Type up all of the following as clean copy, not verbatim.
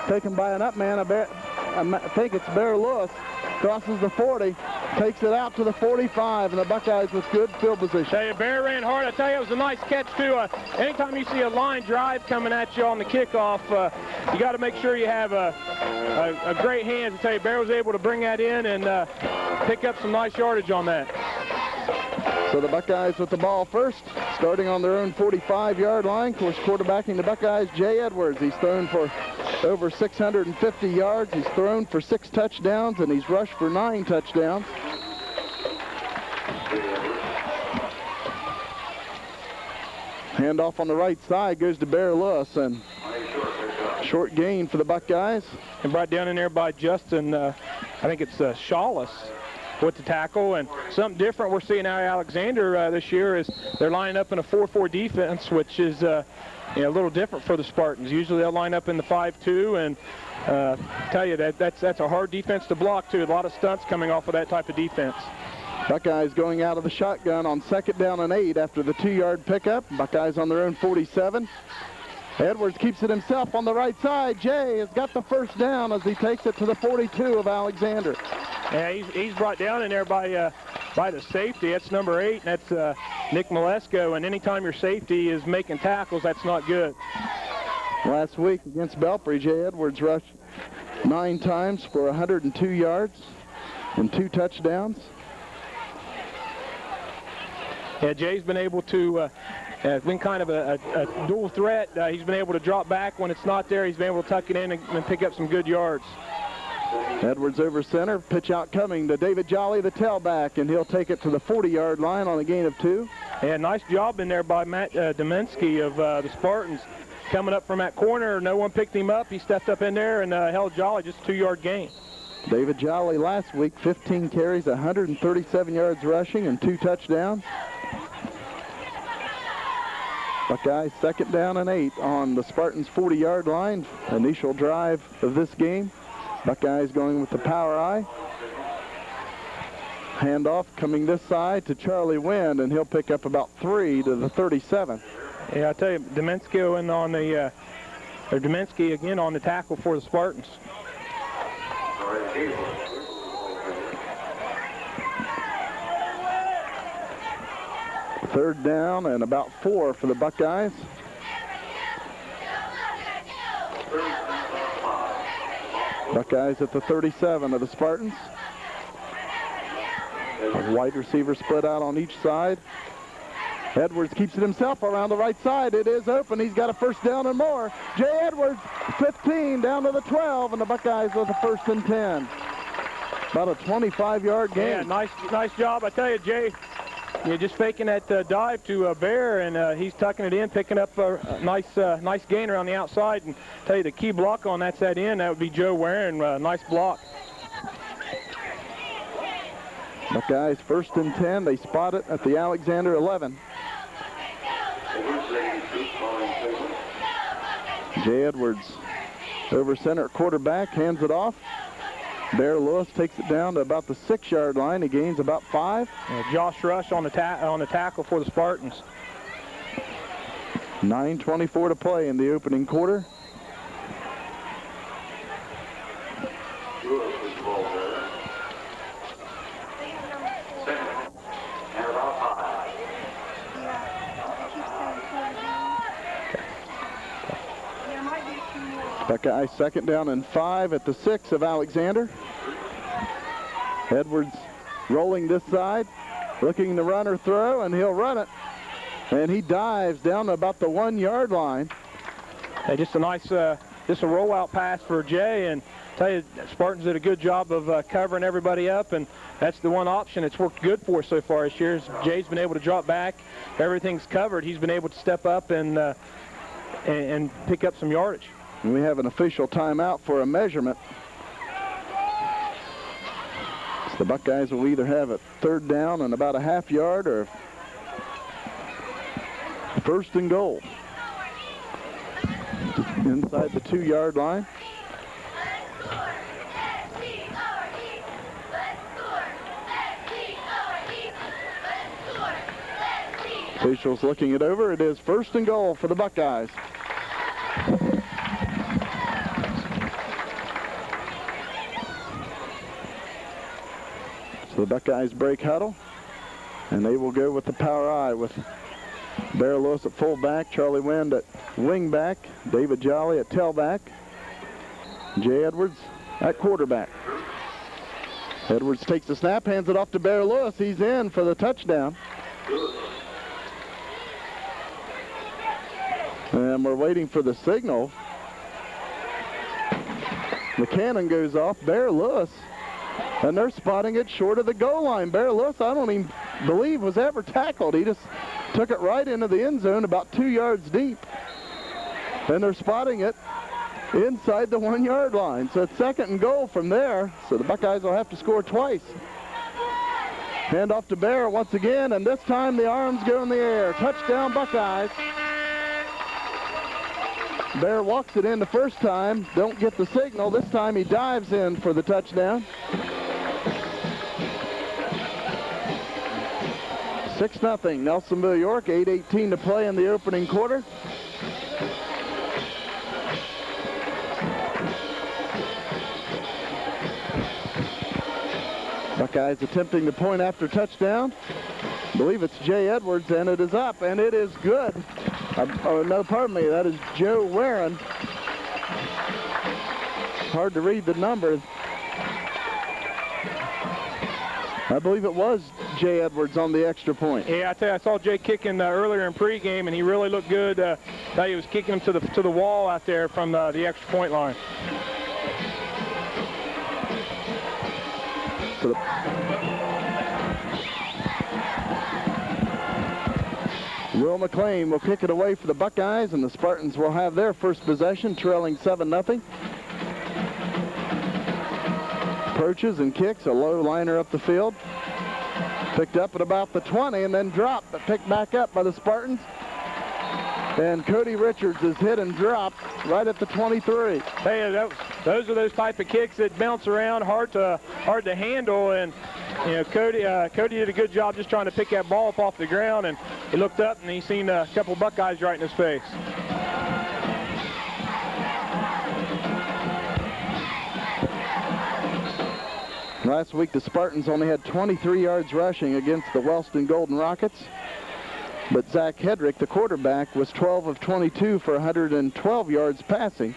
taken by an up man. I think it's Bear Lewis. Crosses the 40, takes it out to the 45, and the Buckeyes with good field position. Tell you, Bear ran hard. I tell you, it was a nice catch, too. Anytime you see a line drive coming at you on the kickoff, you got to make sure you have a great hand. I tell you, Bear was able to bring that in and pick up some nice yardage on that. So the Buckeyes with the ball first, starting on their own 45-yard line. Of course, quarterbacking the Buckeyes, Jay Edwards. He's thrown for over 650 yards. He's thrown for 6 touchdowns, and he's rushed for 9 touchdowns. Handoff on the right side goes to Bear Lewis, and short gain for the Buckeyes. And brought down in there by Justin, I think it's Shawless with the tackle. And something different we're seeing out of Alexander this year is they're lining up in a 4-4 defense, which is a little different for the Spartans. Usually they'll line up in the 5-2, and tell you that's a hard defense to block too. A lot of stunts coming off of that type of defense. Buckeyes going out of the shotgun on 2nd down and 8 after the 2-yard pickup. Buckeyes on their own 47. Edwards keeps it himself on the right side. Jay has got the first down as he takes it to the 42 of Alexander. Yeah, he's brought down in there by the safety. That's number 8, and that's Nick Malesko. And anytime your safety is making tackles, that's not good. Last week against Belpre, Jay Edwards rushed 9 times for 102 yards and 2 touchdowns. Yeah, Jay's been able to been kind of a dual threat. He's been able to drop back when it's not there. He's been able to tuck it in and pick up some good yards. Edwards over center, pitch out coming to David Jolly, the tailback, and he'll take it to the 40-yard line on a gain of 2. Yeah, nice job in there by Matt Domensky of the Spartans. Coming up from that corner, no one picked him up. He stepped up in there and held Jolly, just a 2-yard gain. David Jolly last week, 15 carries, 137 yards rushing, and 2 touchdowns. Buckeyes 2nd down and 8 on the Spartans' 40-yard line. Initial drive of this game. Buckeyes going with the power eye. Handoff coming this side to Charlie Wind, and he'll pick up about 3 to the 37. Yeah, I tell you, Domensky again on the tackle for the Spartans. Third down and about 4 for the Buckeyes. Buckeyes at the 37 of the Spartans. A wide receiver split out on each side. Edwards keeps it himself around the right side. It is open. He's got a first down and more. Jay Edwards, 15 down to the 12, and the Buckeyes with a 1st and 10. About a 25-yard gain. Yeah, nice job. I tell you, Jay, you're just faking that dive to Bear, and he's tucking it in, picking up a nice gainer on the outside. And tell you, the key block on that side end, that would be Joe Warren. Nice block. Buckeyes 1st and 10. They spot it at the Alexander 11. Jay Edwards over center quarterback, hands it off. Bear Lewis takes it down to about the 6-yard line. He gains about 5. Josh Rush on the tackle for the Spartans. 9:24 to play in the opening quarter. Buckeyes 2nd down and 5 at the 6 of Alexander. Edwards rolling this side, looking to run or throw, and he'll run it. And he dives down to about the 1-yard line. Hey, just a nice, just a rollout pass for Jay, and tell you, Spartans did a good job of covering everybody up, and that's the one option that's worked good for us so far this year. Is Jay's been able to drop back, everything's covered. He's been able to step up and pick up some yardage. And we have an official timeout for a measurement. So the Buckeyes will either have a 3rd down and about a half yard or 1st and goal. Inside the 2-yard line. Officials looking it over. It is 1st and goal for the Buckeyes. So the Buckeyes break huddle, and they will go with the power I with Bear Lewis at fullback, Charlie Wind at wingback, David Jolly at tailback, Jay Edwards at quarterback. Edwards takes the snap, hands it off to Bear Lewis. He's in for the touchdown. And we're waiting for the signal. The cannon goes off. Bear Lewis, and they're spotting it short of the goal line. Bear Lewis, I don't even believe was ever tackled. He just took it right into the end zone about 2 yards deep. And they're spotting it inside the 1 yard line. So it's 2nd and goal from there. So the Buckeyes will have to score twice. Hand off to Bear once again, and this time the arms go in the air. Touchdown Buckeyes. Bear walks it in the first time, don't get the signal. This time he dives in for the touchdown. 6-0, Nelsonville York, 8:18 to play in the opening quarter. Buckeyes attempting the point after touchdown. I believe it's Jay Edwards, and it is up, and it is good. No, pardon me, that is Joe Warren. Hard to read the number. I believe it was Jay Edwards on the extra point. Yeah, I tell you, I saw Jay kicking earlier in pregame, and he really looked good. He was kicking him to the wall out there from the extra point line. So Will McLean will kick it away for the Buckeyes, and the Spartans will have their first possession, trailing 7-0. Approaches and kicks, a low liner up the field. Picked up at about the 20 and then dropped, but picked back up by the Spartans. And Cody Richards is hit and dropped right at the 23. Hey, those are those type of kicks that bounce around, hard to handle, and you know, Cody did a good job just trying to pick that ball up off the ground, and he looked up and he seen a couple of Buckeyes right in his face. Last week, the Spartans only had 23 yards rushing against the Wellston Golden Rockets. But Zach Hedrick, the quarterback, was 12 of 22 for 112 yards passing.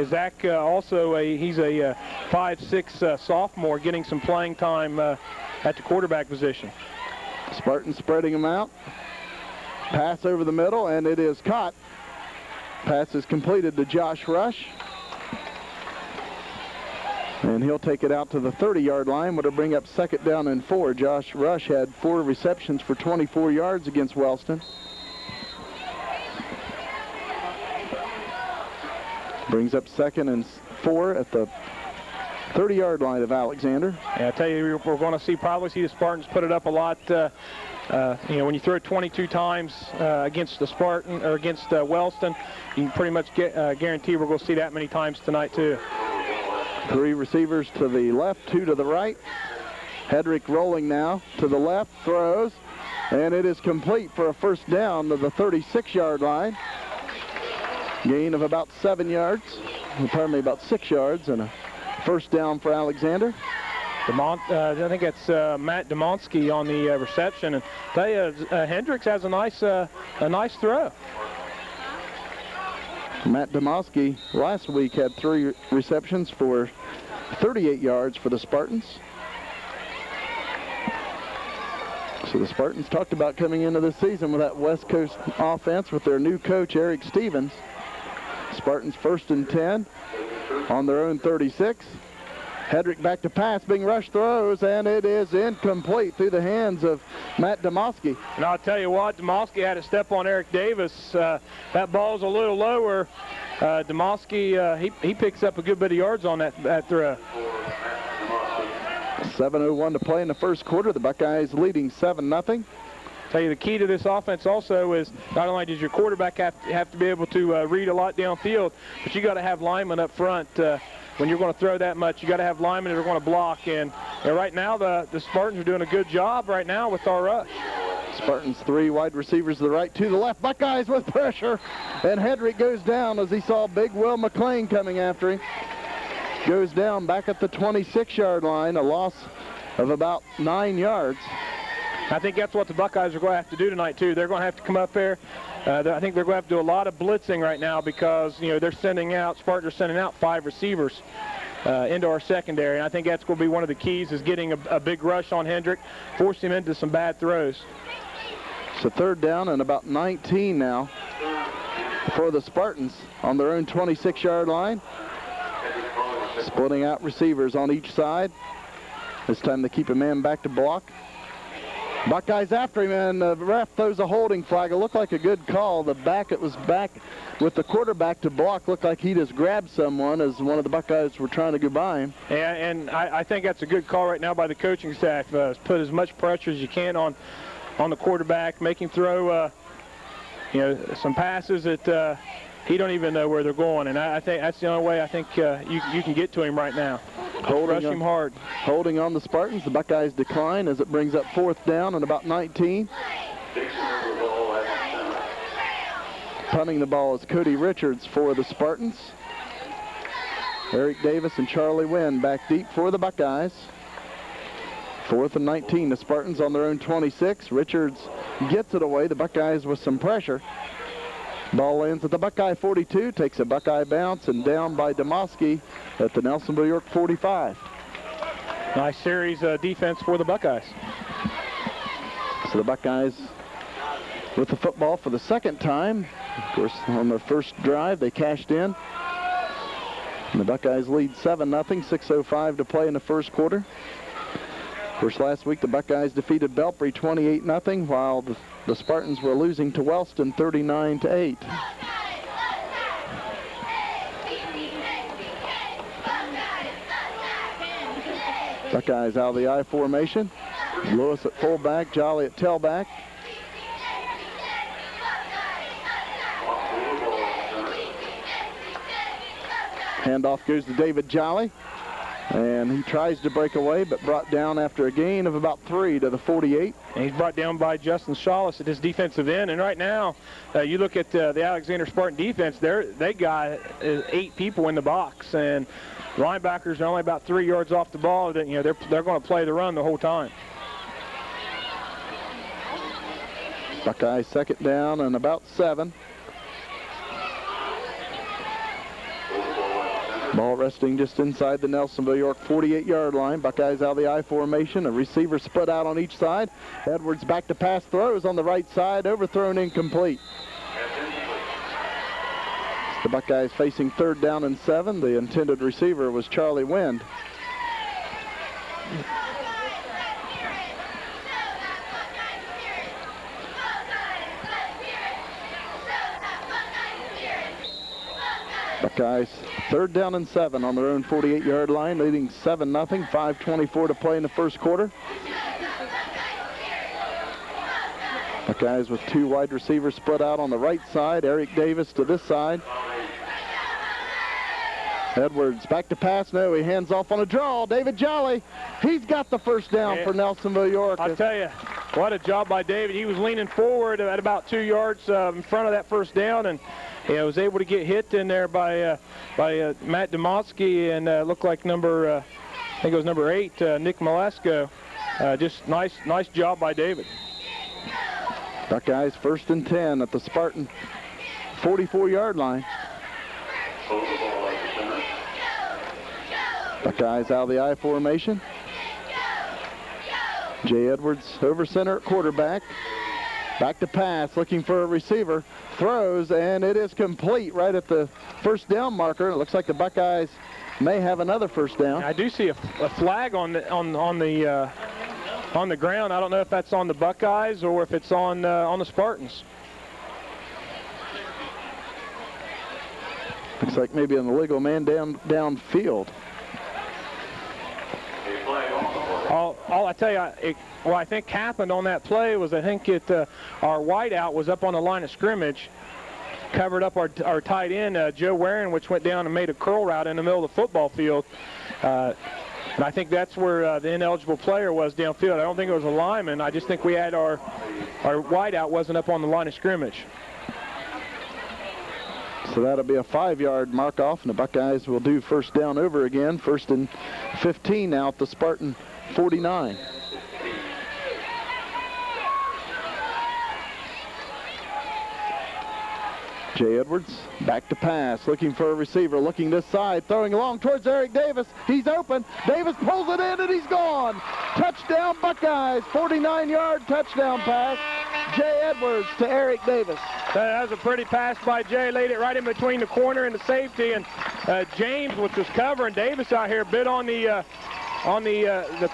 Zach he's a 5'6" sophomore, getting some playing time at the quarterback position. Spartans spreading him out. Pass over the middle, and it is caught. Pass is completed to Josh Rush. And he'll take it out to the 30-yard line, which will bring up 2nd down and 4. Josh Rush had 4 receptions for 24 yards against Wellston. Brings up 2nd and 4 at the 30-yard line of Alexander. Yeah, I tell you, we're going to probably see the Spartans put it up a lot. When you throw it 22 times against the Spartan or against Wellston, you can pretty much guarantee we're going to see that many times tonight too. 3 receivers to the left, 2 to the right. Hedrick rolling now to the left, throws, and it is complete for a first down to the 36-yard line. Gain of about 7 yards, about 6 yards, and a first down for Alexander. I think it's Matt Demonsky on the reception, and I tell you, Hendricks has a nice throw. Matt Demosky last week had 3 receptions for 38 yards for the Spartans. So the Spartans talked about coming into the season with that West Coast offense with their new coach, Eric Stevens. Spartans 1st and 10 on their own 36. Hedrick back to pass, being rushed, throws, and it is incomplete through the hands of Matt Demosky. And I'll tell you what, Demosky had a step on Eric Davis. That ball's a little lower. Demosky, he picks up a good bit of yards on that throw. 7:01 to play in the first quarter. The Buckeyes leading 7-0. Tell you, the key to this offense also is not only does your quarterback have to be able to read a lot downfield, but you got to have linemen up front. When you're going to throw that much, you got to have linemen that are going to block. And right now, the Spartans are doing a good job right now with our rush. Spartans 3 wide receivers to the right, to the left. Buckeyes with pressure, and Hedrick goes down as he saw big Will McLean coming after him. goes down back at the 26-yard line, a loss of about 9 yards. I think that's what the Buckeyes are going to have to do tonight, too. They're going to have to come up there. I think they're going to have to do a lot of blitzing right now because, you know, Spartans are sending out 5 receivers into our secondary. And I think that's going to be one of the keys is getting a big rush on Hendrick, force him into some bad throws. So 3rd down and about 19 now for the Spartans on their own 26-yard line. Splitting out receivers on each side. This time they keep a man back to block. Buckeyes after him, and the ref throws a holding flag. It looked like a good call. It was back with the quarterback to block. Looked like he just grabbed someone as one of the Buckeyes were trying to go by him. Yeah, and I think that's a good call right now by the coaching staff. Put as much pressure as you can on the quarterback, make him throw some passes that he don't even know where they're going. And I think that's the only way I think you can get to him right now. Rush him hard. Holding on the Spartans. The Buckeyes decline as it brings up 4th down and about 19. Punting the ball is Cody Richards for the Spartans. Eric Davis and Charlie Wynn back deep for the Buckeyes. 4th and 19. The Spartans on their own 26. Richards gets it away. The Buckeyes with some pressure. Ball lands at the Buckeye 42, takes a Buckeye bounce, and down by Demoski at the Nelsonville York 45. Nice series defense for the Buckeyes. So the Buckeyes with the football for the 2nd time. Of course, on their first drive, they cashed in. And the Buckeyes lead 7-0, 6:05 to play in the first quarter. Of course, last week the Buckeyes defeated Belpre 28-0, while the Spartans were losing to Wellston 39-8. Buckeyes out of the I formation. Lewis at fullback, Jolly at tailback. Handoff goes to David Jolly. And he tries to break away, but brought down after a gain of about 3 to the 48. And he's brought down by Justin Shawless at his defensive end. And right now, you look at the Alexander Spartan defense, they got 8 people in the box. And linebackers are only about 3 yards off the ball. That, you know, they're going to play the run the whole time. Buckeyes 2nd down and about 7. Ball resting just inside the Nelsonville York 48-yard line. Buckeyes out of the I formation. A receiver split out on each side. Edwards back to pass, throws on the right side, overthrown, incomplete. The Buckeyes facing 3rd down and 7. The intended receiver was Charlie Wind. Buckeyes 3rd down and 7 on their own 48-yard line, leading 7-0, 5:24 to play in the first quarter. Buckeyes with 2 wide receivers split out on the right side. Eric Davis to this side. Edwards back to pass. No, he hands off on a draw. David Jolly, he's got the first down for Nelsonville York. I'll tell you, what a job by David. He was leaning forward at about 2 yards in front of that first down, and was able to get hit in there by Matt Demoski, and looked like I think it was number 8, Nick Malesko. Just nice job by David. Buckeyes 1st and 10 at the Spartan 44-yard line. Buckeyes out of the I formation. Jay Edwards over center at quarterback. Back to pass, looking for a receiver. Throws, and it is complete right at the first down marker. It looks like the Buckeyes may have another first down. I do see a flag on the ground. I don't know if that's on the Buckeyes or if it's on the Spartans. Looks like maybe an illegal man downfield. All I tell you, what I think happened on that play was I think our wideout was up on the line of scrimmage, covered up our tight end, Joe Warren, which went down and made a curl route in the middle of the football field. And I think that's where the ineligible player was downfield. I don't think it was a lineman. I just think we had our wideout wasn't up on the line of scrimmage. So that'll be a 5-yard mark off, and the Buckeyes will do first down over again. 1st and 15 now at the Spartan 49. Jay Edwards back to pass, looking for a receiver, looking this side, throwing along towards Eric Davis. He's open. Davis pulls it in, and he's gone. Touchdown Buckeyes, 49-yard touchdown pass. Jay Edwards to Eric Davis. That was a pretty pass by Jay. Laid it right in between the corner and the safety, and James, which was covering Davis out here, bit on the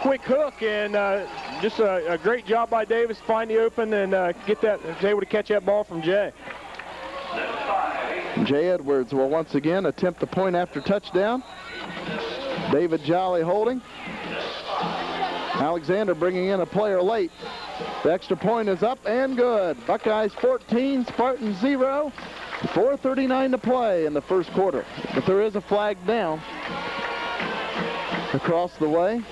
quick hook, and just a great job by Davis to find the open and was able to catch that ball from Jay. Jay Edwards will once again attempt the point after touchdown. David Jolly holding. Alexander bringing in a player late. The extra point is up and good. Buckeyes 14, Spartans 0. 4:39 to play in the first quarter. But there is a flag down across the way.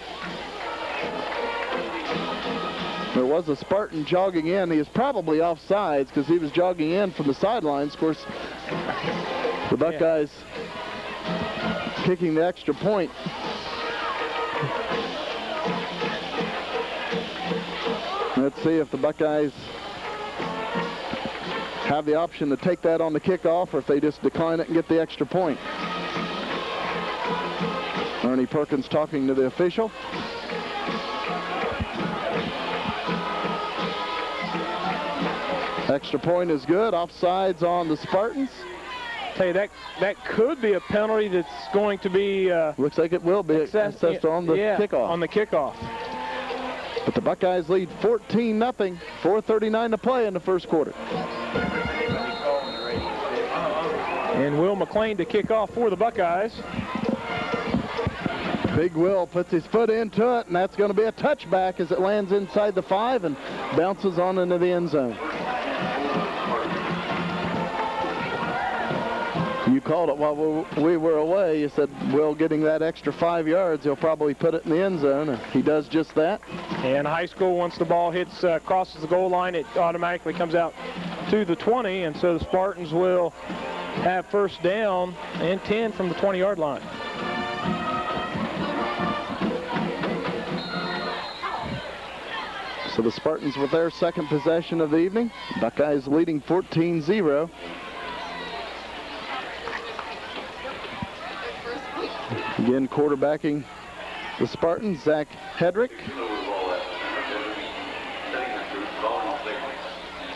There was a Spartan jogging in. He is probably offsides because he was jogging in from the sidelines. Of course, the Buckeyes kicking the extra point. Let's see if the Buckeyes have the option to take that on the kickoff or if they just decline it and get the extra point. Ernie Perkins talking to the official. Extra point is good. Offsides on the Spartans. Tell you, that could be a penalty that's going to be... looks like it will be assessed on the kickoff. On the kickoff. But the Buckeyes lead 14-0. 4:39 to play in the first quarter. And Will McLean to kick off for the Buckeyes. Big Will puts his foot into it, and that's going to be a touchback as it lands inside the 5 and bounces on into the end zone. You called it while we were away. You said, Will getting that extra 5 yards, he'll probably put it in the end zone, and he does just that. And high school, once the ball crosses the goal line, it automatically comes out to the 20, and so the Spartans will have first down and 10 from the 20-yard line. So the Spartans with their second possession of the evening. Buckeyes leading 14-0. Again, quarterbacking the Spartans, Zach Hedrick.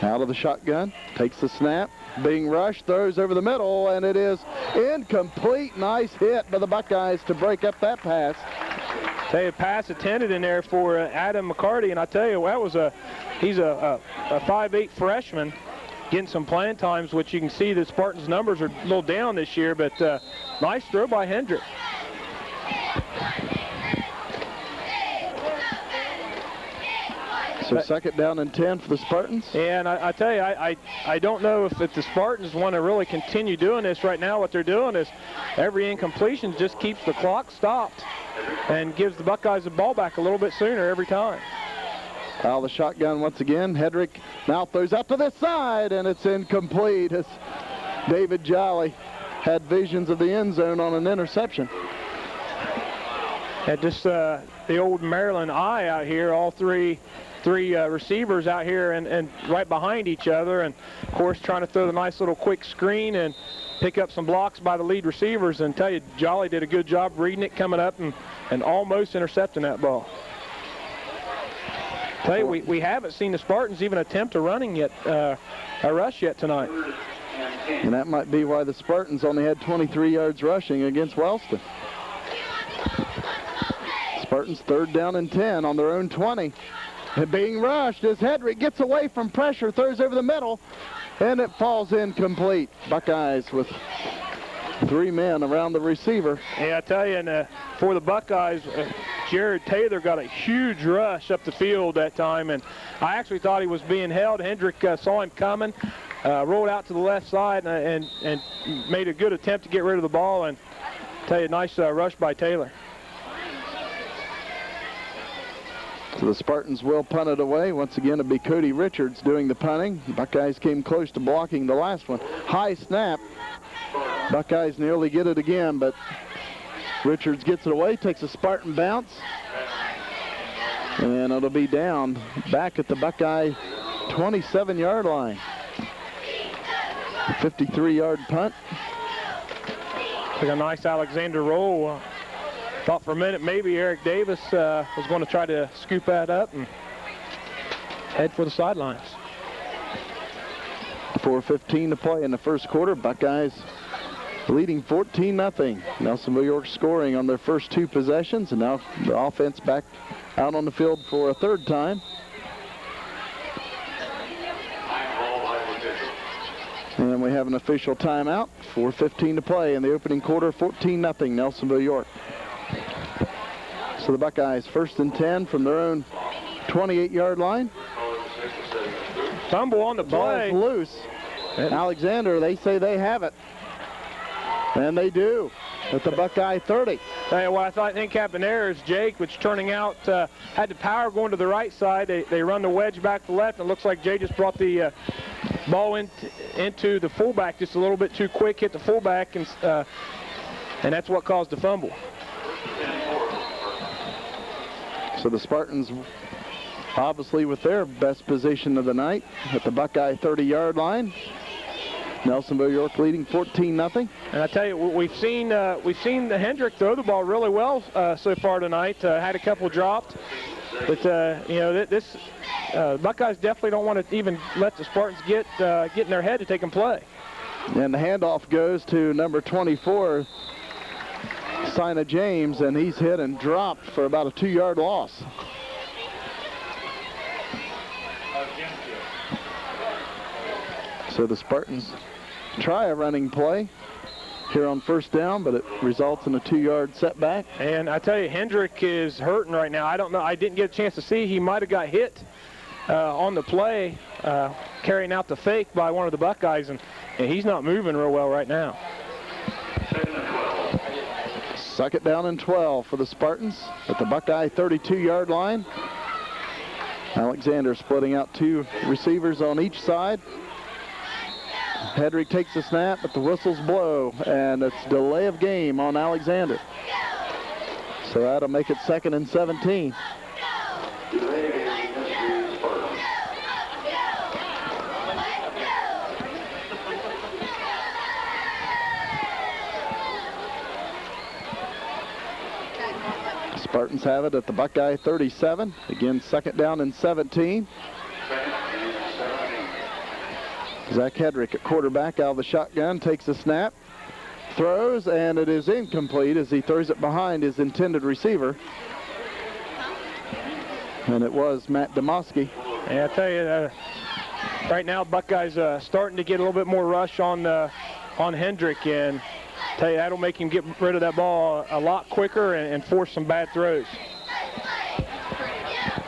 Out of the shotgun, takes the snap, being rushed, throws over the middle, and it is incomplete. Nice hit by the Buckeyes to break up that pass. Tell you, pass intended in there for Adam McCarty, and I tell you, he's a 5'8" freshman getting some playing times, which you can see the Spartans' numbers are a little down this year, but nice throw by Hendrick. So second down and 10 for the Spartans. Yeah, and I tell you, I don't know if the Spartans want to really continue doing this right now. What they're doing is every incompletion just keeps the clock stopped and gives the Buckeyes the ball back a little bit sooner every time. Out of the shotgun once again. Hedrick now throws out to this side, and it's incomplete as David Jolly had visions of the end zone on an interception. And just the old Maryland eye out here, all three receivers out here and right behind each other, and of course trying to throw the nice little quick screen and pick up some blocks by the lead receivers. And tell you, Jolly did a good job reading it, coming up and almost intercepting that ball. Tell you, we haven't seen the Spartans even attempt a rush yet tonight. And that might be why the Spartans only had 23 yards rushing against Wellston. Spartans third down and 10 on their own 20. And being rushed as Hedrick gets away from pressure, throws over the middle, and it falls incomplete. Buckeyes with 3 men around the receiver. Yeah, I tell you, and for the Buckeyes, Jared Taylor got a huge rush up the field that time, and I actually thought he was being held. Hendrick saw him coming, rolled out to the left side, and made a good attempt to get rid of the ball. And I tell you, nice rush by Taylor. So the Spartans will punt it away. Once again, it'll be Cody Richards doing the punting. Buckeyes came close to blocking the last one. High snap. Buckeyes nearly get it again, but Richards gets it away, takes a Spartan bounce, and it'll be down back at the Buckeye 27-yard line. 53-yard punt. Took a nice Alexander roll. Thought for a minute maybe Eric Davis was going to try to scoop that up and head for the sidelines. 4:15 to play in the first quarter. Buckeyes leading 14-0. Nelsonville York scoring on their first two possessions, and now the offense back out on the field for a third time. And we have an official timeout. 4:15 to play in the opening quarter. 14-0 Nelsonville York. So the Buckeyes 1st and 10 from their own 28-yard line. Fumble on the play. Ball's loose. Alexander, they say they have it. And they do at the Buckeye 30. Hey, well, I think Cabanera's Jake, which turning out had the power going to the right side. They run the wedge back to left, and it looks like Jay just brought the ball into the fullback just a little bit too quick, hit the fullback, and that's what caused the fumble. So the Spartans, obviously with their best position of the night at the Buckeye 30-yard line. Nelsonville York leading 14-0. And I tell you, we've seen the Hendrick throw the ball really well so far tonight. Had a couple dropped, but you know, this Buckeyes definitely don't want to even let the Spartans get in their head to take and play. And the handoff goes to number 24, Sina James, and he's hit and dropped for about a 2-yard loss. So the Spartans try a running play here on first down, but it results in a 2-yard setback. And I tell you, Hendrick is hurting right now. I don't know. I didn't get a chance to see. He might have got hit on the play, carrying out the fake by one of the Buckeyes, and he's not moving real well right now. 2nd down and 12 for the Spartans at the Buckeye 32-yard line. Alexander splitting out 2 receivers on each side. Hedrick takes the snap, but the whistles blow, and it's delay of game on Alexander. So that'll make it 2nd and 17. Spartans have it at the Buckeye 37. Again, 2nd down and 17. Zach Hedrick at quarterback out of the shotgun, takes a snap, throws, and it is incomplete as he throws it behind his intended receiver. And it was Matt Demoski. Yeah, I tell you, right now Buckeyes starting to get a little bit more rush on Hendrick, and I tell you, that'll make him get rid of that ball a lot quicker and force some bad throws.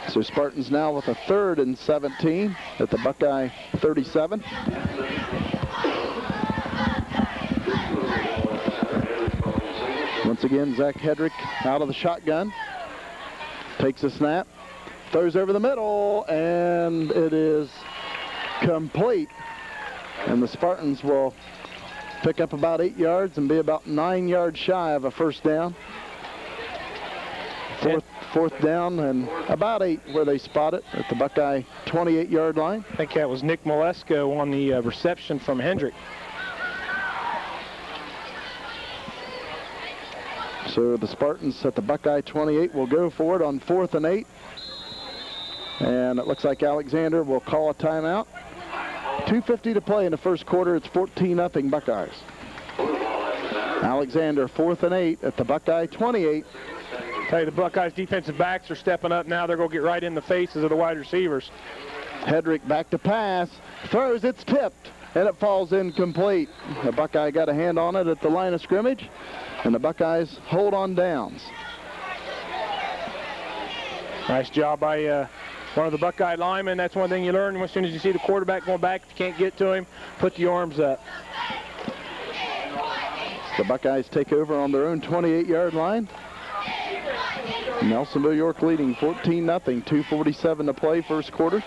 So Spartans now with a 3rd and 17 at the Buckeye 37. Once again, Zach Hedrick out of the shotgun. Takes a snap, throws over the middle, and it is complete. And the Spartans will pick up about 8 yards and be about 9 yards shy of a first down. Fourth down and about 8 where they spot it at the Buckeye 28-yard line. I think that was Nick Malesko on the reception from Hendrick. So the Spartans at the Buckeye 28 will go for it on 4th and 8. And it looks like Alexander will call a timeout. 2:50 to play in the first quarter. It's 14-0 Buckeyes. Alexander 4th and 8 at the Buckeye 28. Tell you, the Buckeyes defensive backs are stepping up now. They're going to get right in the faces of the wide receivers. Hedrick back to pass, throws, it's tipped, and it falls incomplete. The Buckeye got a hand on it at the line of scrimmage, and the Buckeyes hold on downs. Nice job by one of the Buckeye linemen. That's one thing you learn as soon as you see the quarterback going back. If you can't get to him, put the arms up. The Buckeyes take over on their own 28-yard line. Nelsonville York leading 14-0, 2:47 to play first quarter.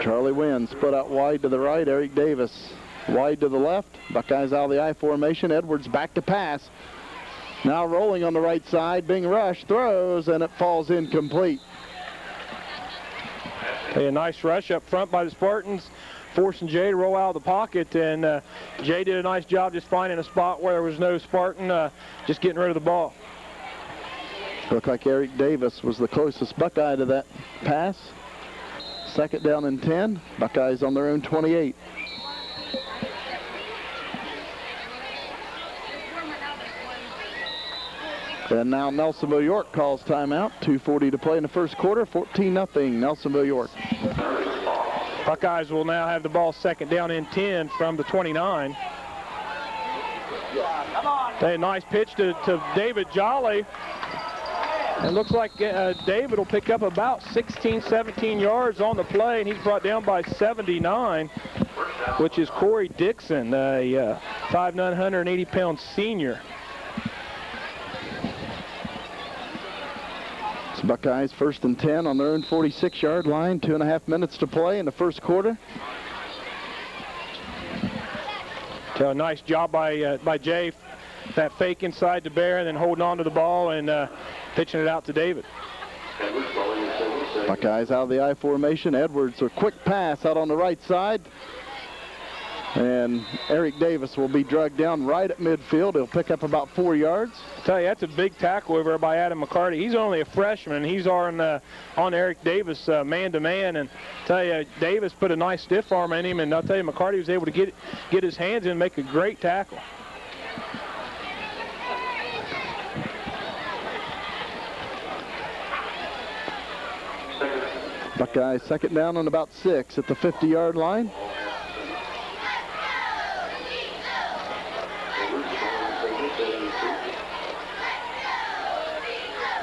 Charlie Wynn split out wide to the right. Eric Davis wide to the left. Buckeyes out of the I formation. Edwards back to pass. Now rolling on the right side. Being rushed. Throws, and it falls incomplete. A nice rush up front by the Spartans, forcing Jay to roll out of the pocket. And Jay did a nice job just finding a spot where there was no Spartan, just getting rid of the ball. Looked like Eric Davis was the closest Buckeye to that pass. Second down and 10. Buckeyes on their own 28. And now Nelsonville York calls timeout. 2:40 to play in the first quarter. 14-0 Nelsonville York. Buckeyes will now have the ball second down and 10 from the 29. A nice pitch to David Jolly. It looks like David will pick up about 16, 17 yards on the play, and he's brought down by 79, which is Corey Dixon, a 5'9", 180-pound senior. It's Buckeyes first and 10 on their own 46-yard line. 2.5 minutes to play in the first quarter. So a nice job by Jay. That fake inside to Bear and then holding on to the ball and pitching it out to David. Buckeyes out of the I formation. Edwards, a quick pass out on the right side. And Eric Davis will be dragged down right at midfield. He'll pick up about 4 yards. I tell you, that's a big tackle over by Adam McCarty. He's only a freshman. He's on Eric Davis man-to-man. And I tell you, Davis put a nice stiff arm in him. And I'll tell you, McCarty was able to get his hands in and make a great tackle. Buckeyes second down on about 6 at the 50-yard line.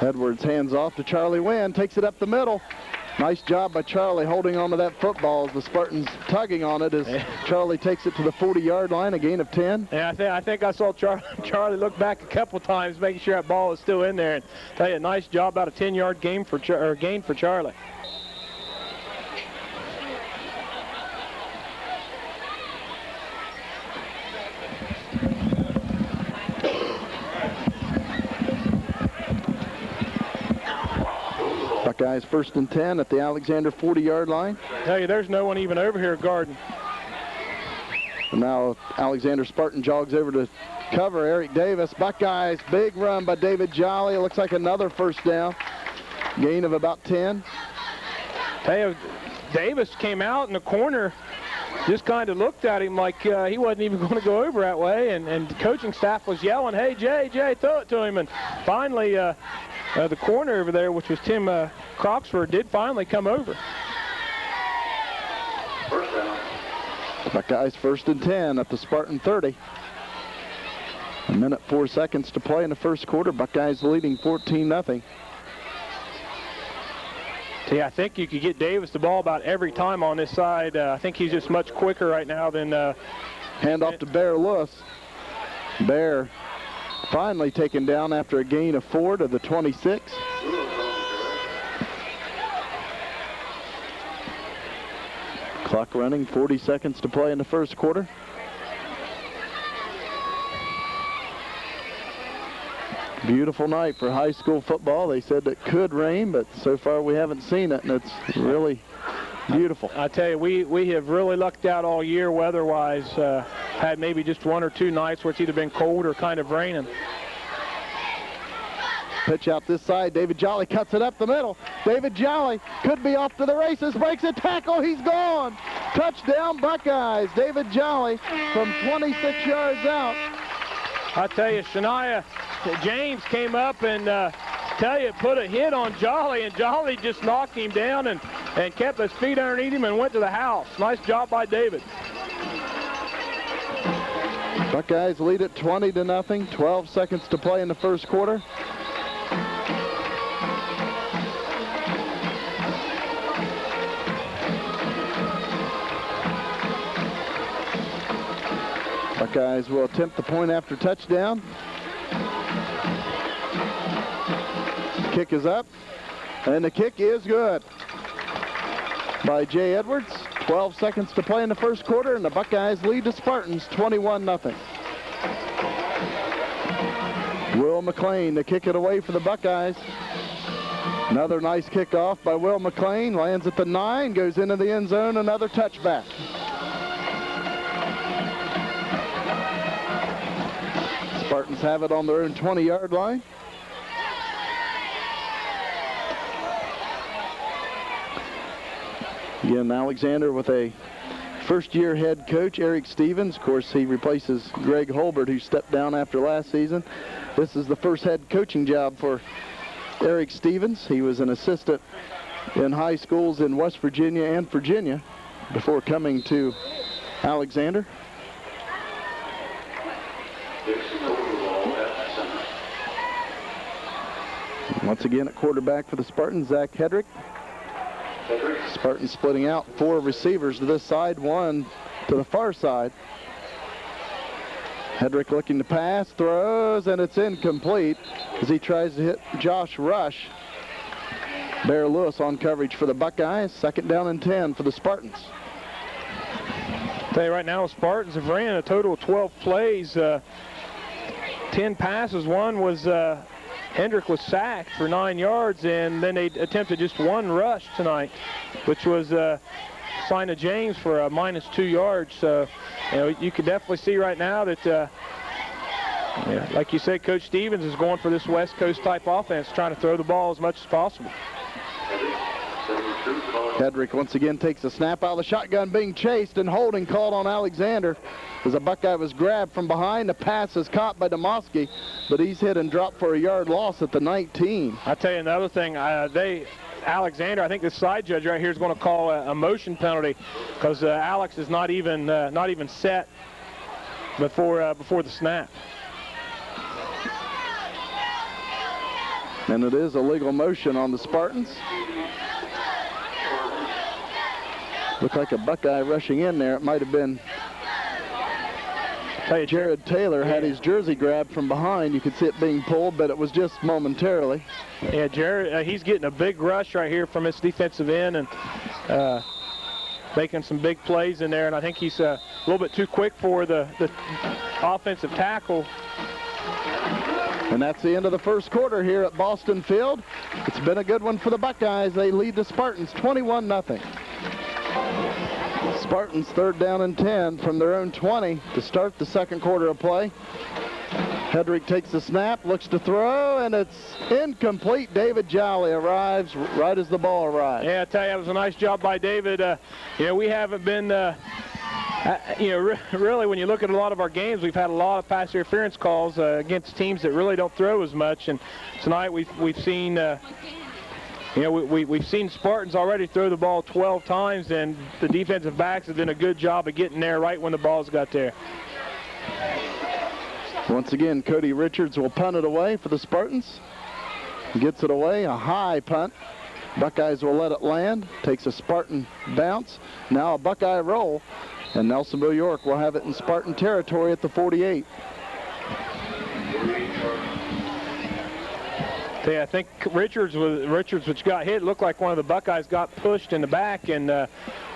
Edwards hands off to Charlie Wynn, takes it up the middle. Nice job by Charlie holding on to that football as the Spartans tugging on it as Charlie takes it to the 40-yard line, a gain of 10. Yeah, I think I saw Charlie look back a couple times, making sure that ball was still in there. And tell you, a nice job, about a 10-yard gain for Charlie. Buckeyes first and 10 at the Alexander 40-yard line. Tell you, there's no one even over here guarding. And now Alexander Spartan jogs over to cover Eric Davis. Buckeyes, big run by David Jolly. It looks like another first down. Gain of about 10. Tell you, Davis came out in the corner, just kind of looked at him like he wasn't even going to go over that way. And the coaching staff was yelling, "Hey, Jay, throw it to him." And finally, the corner over there, which was Tim Croxford, did finally come over. Buckeyes first and 10 at the Spartan 30. 1 minute 4 seconds to play in the first quarter. Buckeyes leading 14-0. Yeah, I think you could get Davis the ball about every time on this side. I think he's just much quicker right now than... Hand off to Bear Lewis. Bear finally taken down after a gain of 4 to the 26. Clock running, 40 seconds to play in the first quarter. Beautiful night for high school football. They said it could rain, but so far we haven't seen it, and it's really beautiful. I tell you, we have really lucked out all year weather-wise. Had maybe just 1 or 2 nights where it's either been cold or kind of raining. Pitch out this side. David Jolly cuts it up the middle. David Jolly could be off to the races. Breaks a tackle. He's gone. Touchdown Buckeyes. David Jolly from 26 yards out. I tell you, Shania James came up and put a hit on Jolly, and Jolly just knocked him down and kept his feet underneath him and went to the house. Nice job by David. Buckeyes lead it 20-0. 12 seconds to play in the first quarter. Buckeyes will attempt the point after touchdown. Kick is up, and the kick is good by Jay Edwards. 12 seconds to play in the first quarter, and the Buckeyes lead the Spartans 21-0. Will McLean to kick it away for the Buckeyes. Another nice kickoff by Will McLean. Lands at the 9, goes into the end zone, another touchback. Spartans have it on their own 20-yard line. Again, Alexander with a first-year head coach, Eric Stevens. Of course, he replaces Greg Holbert, who stepped down after last season. This is the first head coaching job for Eric Stevens. He was an assistant in high schools in West Virginia and Virginia before coming to Alexander. Once again at quarterback for the Spartans, Zach Hedrick. Spartans splitting out 4 receivers to this side, 1 to the far side. Hedrick looking to pass, throws, and it's incomplete as he tries to hit Josh Rush. Bear Lewis on coverage for the Buckeyes. 2nd down and 10 for the Spartans. I'll tell you right now, the Spartans have ran a total of 12 plays, 10 passes. One was Hendrick was sacked for 9 yards, and then they attempted just 1 rush tonight, which was Sina James for a -2 yards. So, you can definitely see right now that, like you said, Coach Stevens is going for this West Coast type offense, trying to throw the ball as much as possible. Hedrick once again takes a snap out of the shotgun, being chased, and holding called on Alexander as a Buckeye was grabbed from behind. The pass is caught by Demoski, but he's hit and dropped for a yard loss at the 19. I'll tell you another thing. Alexander, I think the side judge right here is going to call a motion penalty because Alex is not even set before the snap. And it is a legal motion on the Spartans. Looked like a Buckeye rushing in there. It might have been Jared Taylor had his jersey grabbed from behind. You could see it being pulled, but it was just momentarily. Yeah, Jared, he's getting a big rush right here from his defensive end and making some big plays in there. And I think he's a little bit too quick for the offensive tackle. And that's the end of the first quarter here at Boston Field. It's been a good one for the Buckeyes. They lead the Spartans 21-0. Spartans 3rd down and 10 from their own 20 to start the second quarter of play. Hedrick takes the snap, looks to throw, and it's incomplete. David Jolly arrives right as the ball arrives. Yeah, I tell you, it was a nice job by David. We haven't been, really when you look at a lot of our games, we've had a lot of pass interference calls against teams that really don't throw as much. And tonight we've seen we've seen Spartans already throw the ball 12 times, and the defensive backs have done a good job of getting there right when the ball's got there. Once again, Cody Richards will punt it away for the Spartans. Gets it away, a high punt. Buckeyes will let it land. Takes a Spartan bounce. Now a Buckeye roll, and Nelsonville York will have it in Spartan territory at the 48. Yeah, I think Richards, which got hit, looked like one of the Buckeyes got pushed in the back and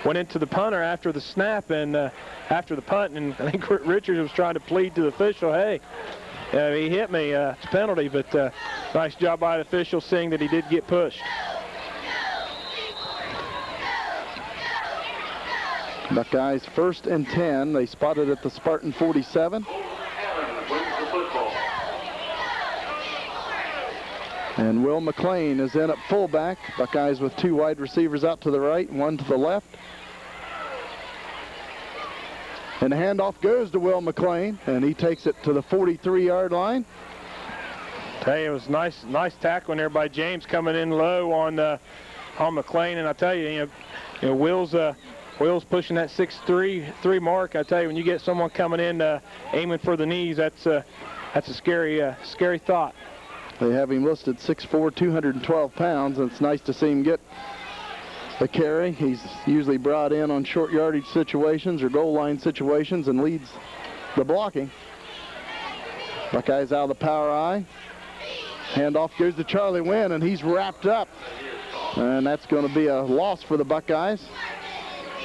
went into the punter after the snap and after the punt. And I think Richards was trying to plead to the official, hey, he hit me, it's a penalty, but nice job by the official seeing that he did get pushed. Buckeyes 1st and 10. They spotted at the Spartan 47. And Will McLean is in at fullback. Buckeyes with 2 wide receivers out to the right, 1 to the left. And the handoff goes to Will McLean, and he takes it to the 43-yard line. Tell you, it was nice tackling there by James coming in low on McLean. And I tell you, Will's pushing that 6'3" mark. I tell you, when you get someone coming in aiming for the knees, that's a scary thought. They have him listed 6'4", 212 pounds, and it's nice to see him get a carry. He's usually brought in on short yardage situations or goal line situations and leads the blocking. Buckeyes out of the power eye. Handoff goes to Charlie Wynn, and he's wrapped up. And that's going to be a loss for the Buckeyes.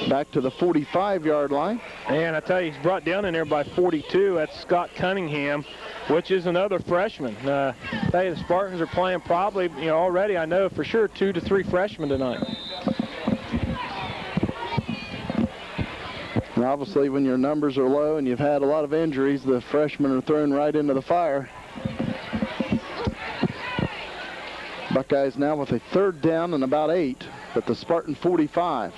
back to the 45-yard line. And I tell you, he's brought down in there by 42. That's Scott Cunningham, which is another freshman. I tell you, the Spartans are playing probably, already I know for sure 2 to 3 freshmen tonight. And obviously, when your numbers are low and you've had a lot of injuries, the freshmen are thrown right into the fire. Buckeyes now with a 3rd down and about 8 at the Spartan 45.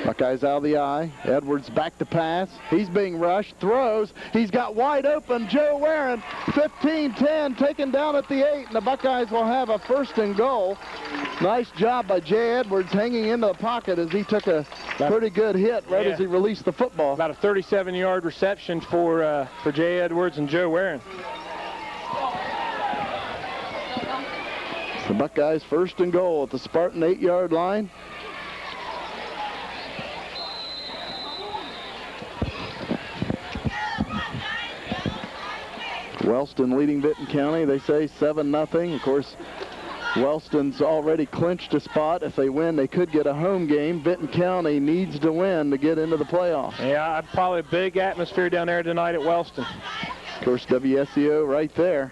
Buckeyes out of the eye. Edwards back to pass. He's being rushed. Throws. He's got wide open. Joe Warren, 15-10, taken down at the 8, and the Buckeyes will have a 1st and goal. Nice job by Jay Edwards hanging into the pocket as he took a pretty good hit right as he released the football. About a 37-yard reception for Jay Edwards and Joe Warren. The Buckeyes 1st and goal at the Spartan 8-yard line. Wellston leading Vinton County. They say 7-0. Of course, Wellston's already clinched a spot. If they win, they could get a home game. Vinton County needs to win to get into the playoffs. Yeah, probably a big atmosphere down there tonight at Wellston. Of course, WSEO right there.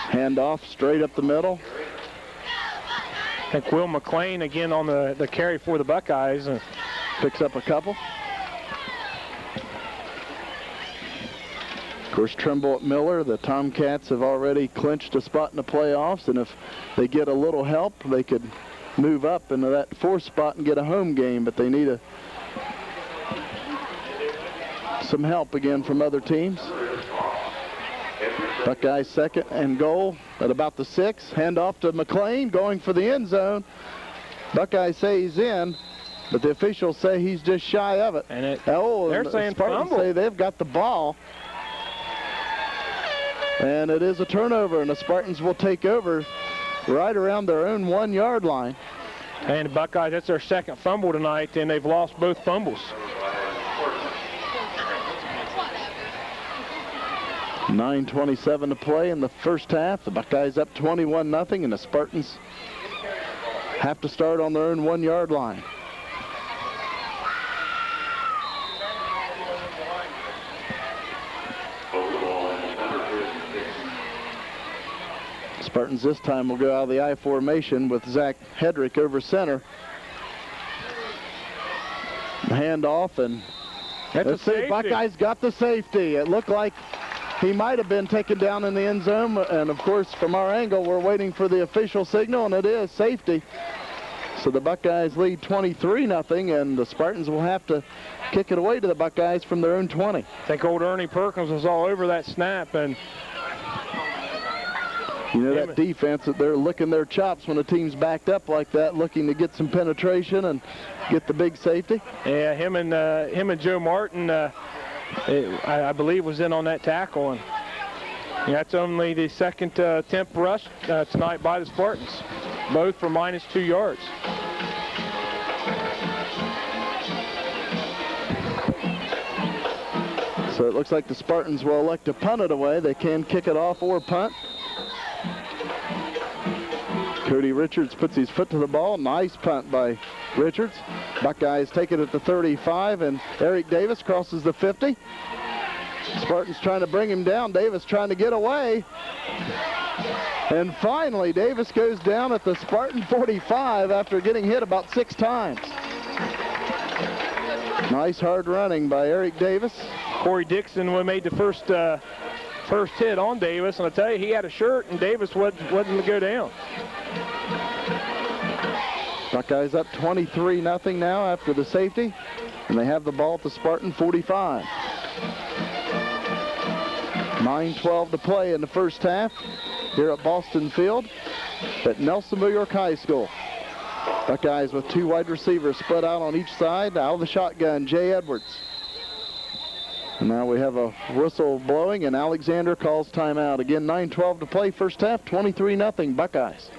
Handoff straight up the middle. I think Will McLean again on the carry for the Buckeyes. Picks up a couple. Of course, Trimble at Miller, the Tomcats have already clinched a spot in the playoffs, and if they get a little help, they could move up into that 4th spot and get a home game, but they need some help again from other teams. Buckeyes 2nd and goal at about the 6. Handoff to McLean, going for the end zone. Buckeyes say he's in, but the officials say he's just shy of it. And they're saying fumble. Say they've got the ball. And it is a turnover, and the Spartans will take over right around their own 1-yard line. And the Buckeyes, that's their 2nd fumble tonight, and they've lost both fumbles. 9:27 to play in the 1st half. The Buckeyes up 21-0, and the Spartans have to start on their own 1-yard line. Spartans this time will go out of the I formation with Zach Hedrick over center. Handoff, and let's see, Buckeyes got the safety. It looked like he might have been taken down in the end zone, and of course from our angle we're waiting for the official signal, and it is safety. So the Buckeyes lead 23-0, and the Spartans will have to kick it away to the Buckeyes from their own 20. I think old Ernie Perkins was all over that snap, and you know that defense, that they're licking their chops when a team's backed up like that, looking to get some penetration and get the big safety. Yeah, him and Joe Martin, I believe, was in on that tackle, and that's only the 2nd attempt rush tonight by the Spartans, both for -2 yards. So it looks like the Spartans will elect to punt it away. They can kick it off or punt. Cody Richards puts his foot to the ball. Nice punt by Richards. Buckeyes take it at the 35, and Eric Davis crosses the 50. Spartans trying to bring him down. Davis trying to get away. And finally, Davis goes down at the Spartan 45 after getting hit about 6 times. Nice hard running by Eric Davis. Corey Dixon made the first hit on Davis, and I tell you, he had a shirt, and Davis wasn't to go down. Buckeyes up 23-0 now after the safety, and they have the ball at the Spartan 45. 9:12 to play in the 1st half here at Boston Field at Nelsonville York High School. Buckeyes with 2 wide receivers split out on each side. Out of the shotgun, Jay Edwards. And now we have a whistle blowing, and Alexander calls timeout. Again, 9:12 to play, 1st half, 23-0 Buckeyes.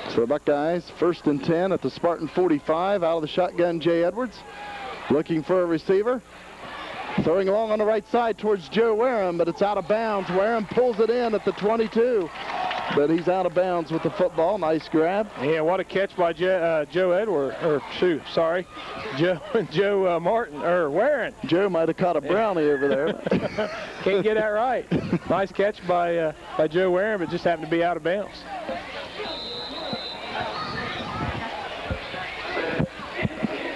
So the Buckeyes, 1st and 10 at the Spartan 45. Out of the shotgun, Jay Edwards. Looking for a receiver. Throwing along on the right side towards Joe Wareham, but it's out of bounds. Wareham pulls it in at the 22. but he's out of bounds with the football. Nice grab. Yeah, what a catch by Joe Edward, or shoot, sorry, Joe Martin, or Warren. Joe might have caught a brownie over there. Can't get that right. Nice catch by Joe Warren, but just happened to be out of bounds.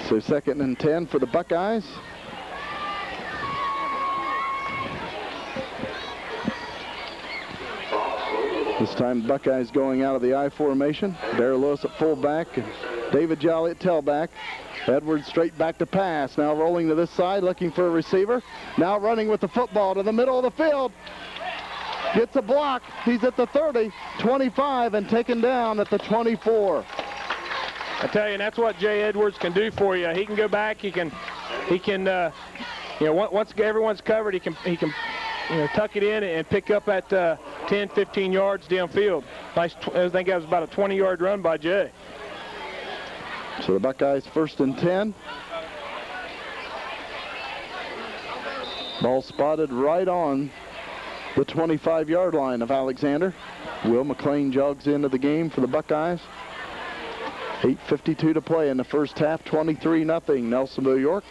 So 2nd and 10 for the Buckeyes. This time Buckeyes going out of the I formation. Bear Lewis at fullback and David Jolly at tailback. Edwards straight back to pass. Now rolling to this side, looking for a receiver. Now running with the football to the middle of the field. Gets a block. He's at the 30, 25, and taken down at the 24. I tell you, that's what Jay Edwards can do for you. He can go back. He can, once everyone's covered, he can, tuck it in and pick up at 10, 15 yards downfield. Nice. I think that was about a 20-yard run by Jay. So the Buckeyes 1st and 10. Ball spotted right on the 25-yard line of Alexander. Will McLean jogs into the game for the Buckeyes. 8:52 to play in the first half, 23-0, Nelsonville York.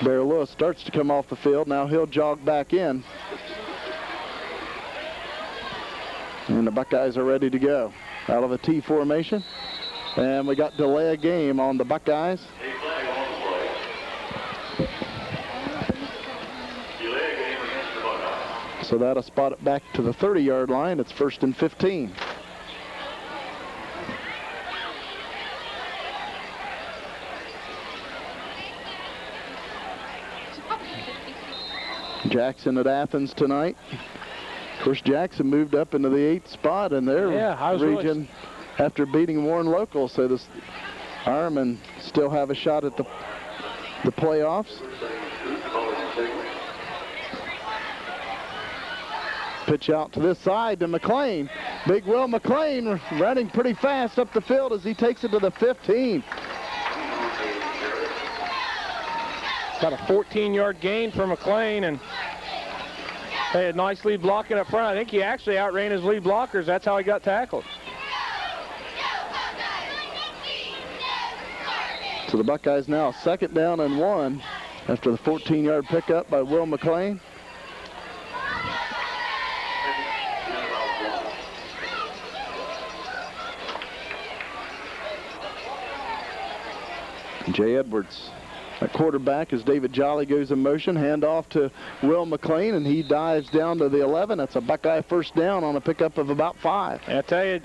Bear Lewis starts to come off the field. Now he'll jog back in. And the Buckeyes are ready to go. Out of a T formation. And we got delay of game on the Buckeyes. So that'll spot it back to the 30-yard line. It's 1st and 15. Jackson at Athens tonight. Of course, Jackson moved up into the 8th spot in their region after beating Warren Local. So the Ironmen still have a shot at the playoffs. Pitch out to this side to McLean. Big Will McLean running pretty fast up the field as he takes it to the 15. Got a 14-yard gain for McLean, and they had nice lead blocking up front. I think he actually outran his lead blockers. That's how he got tackled. So the Buckeyes now 2nd down and 1 after the 14-yard pickup by Will McLean. Jay Edwards at quarterback as David Jolly goes in motion. Handoff to Will McLean, and he dives down to the 11. That's a Buckeye 1st down on a pickup of about 5. I tell you,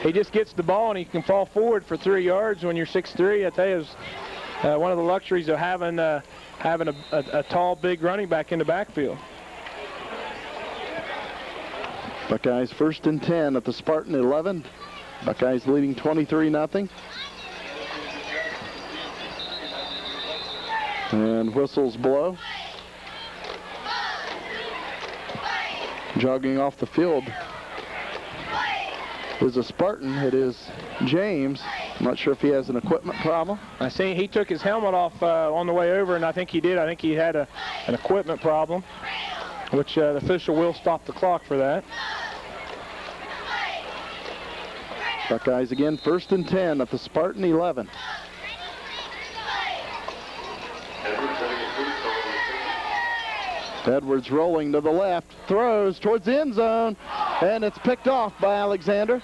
he just gets the ball and he can fall forward for 3 yards when you're 6'3". I tell you, it's one of the luxuries of having a tall, big running back in the backfield. Buckeyes 1st and 10 at the Spartan 11. Buckeyes leading 23-0. And whistles blow. Jogging off the field is a Spartan. It is James. I'm not sure if he has an equipment problem. I see he took his helmet off on the way over, and I think he did. I think he had an equipment problem, which the official will stop the clock for that. Buckeyes again 1st and 10 at the Spartan 11. Edwards rolling to the left, throws towards the end zone, and it's picked off by Alexander.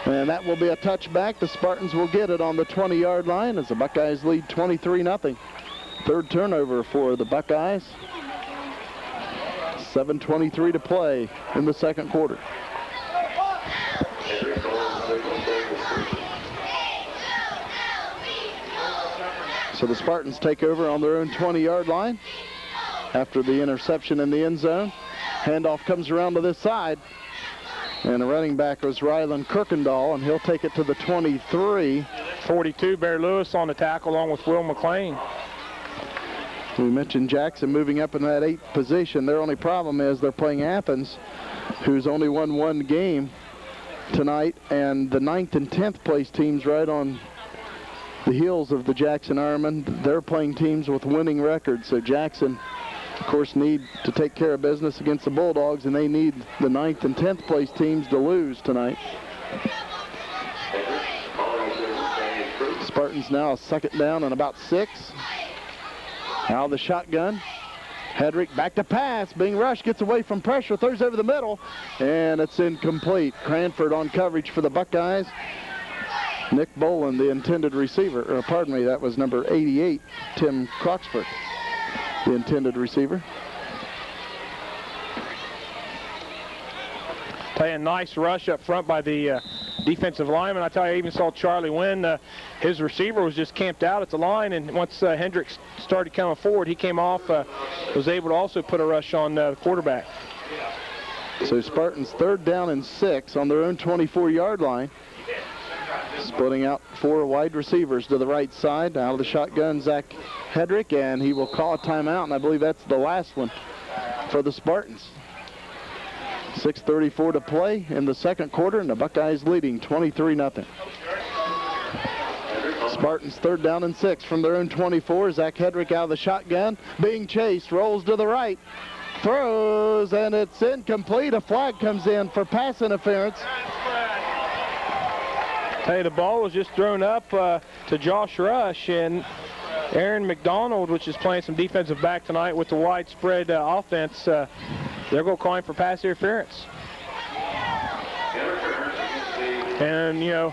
And that will be a touchback. The Spartans will get it on the 20-yard line as the Buckeyes lead 23-0. 3rd turnover for the Buckeyes. 7:23 to play in the 2nd quarter. So the Spartans take over on their own 20-yard line after the interception in the end zone. Handoff comes around to this side. And the running back was Rylan Kirkendall, and he'll take it to the 23. 42, Bear Lewis on the tackle along with Will McLean. We mentioned Jackson moving up in that 8th position. Their only problem is they're playing Athens, who's only won 1 game tonight, and the 9th and 10th place teams right on the heels of the Jackson Ironmen. They're playing teams with winning records, so Jackson, of course, need to take care of business against the Bulldogs, and they need the 9th and 10th place teams to lose tonight. Spartans now a second down and about 6. Now the shotgun. Hedrick back to pass, being rushed, gets away from pressure, throws over the middle, and it's incomplete. Cranford on coverage for the Buckeyes. Nick Boland, the intended receiver, or pardon me, that was number 88, Tim Croxford, the intended receiver. Play a nice rush up front by the defensive lineman. I tell you, I even saw Charlie Wynn. His receiver was just camped out at the line, and once Hendricks started coming forward, he came off, was able to also put a rush on the quarterback. So Spartans 3rd down and 6 on their own 24-yard line. Splitting out 4 wide receivers to the right side. Out of the shotgun, Zach Hedrick, and he will call a timeout, and I believe that's the last one for the Spartans. 6:34 to play in the second quarter, and the Buckeyes leading 23-0. Spartans 3rd down and 6 from their own 24. Zach Hedrick out of the shotgun, being chased, rolls to the right, throws, and it's incomplete. A flag comes in for pass interference. Hey, the ball was just thrown up to Josh Rush, and Aaron McDonald, which is playing some defensive back tonight with the widespread offense, they're going to call him for pass interference. And, you know,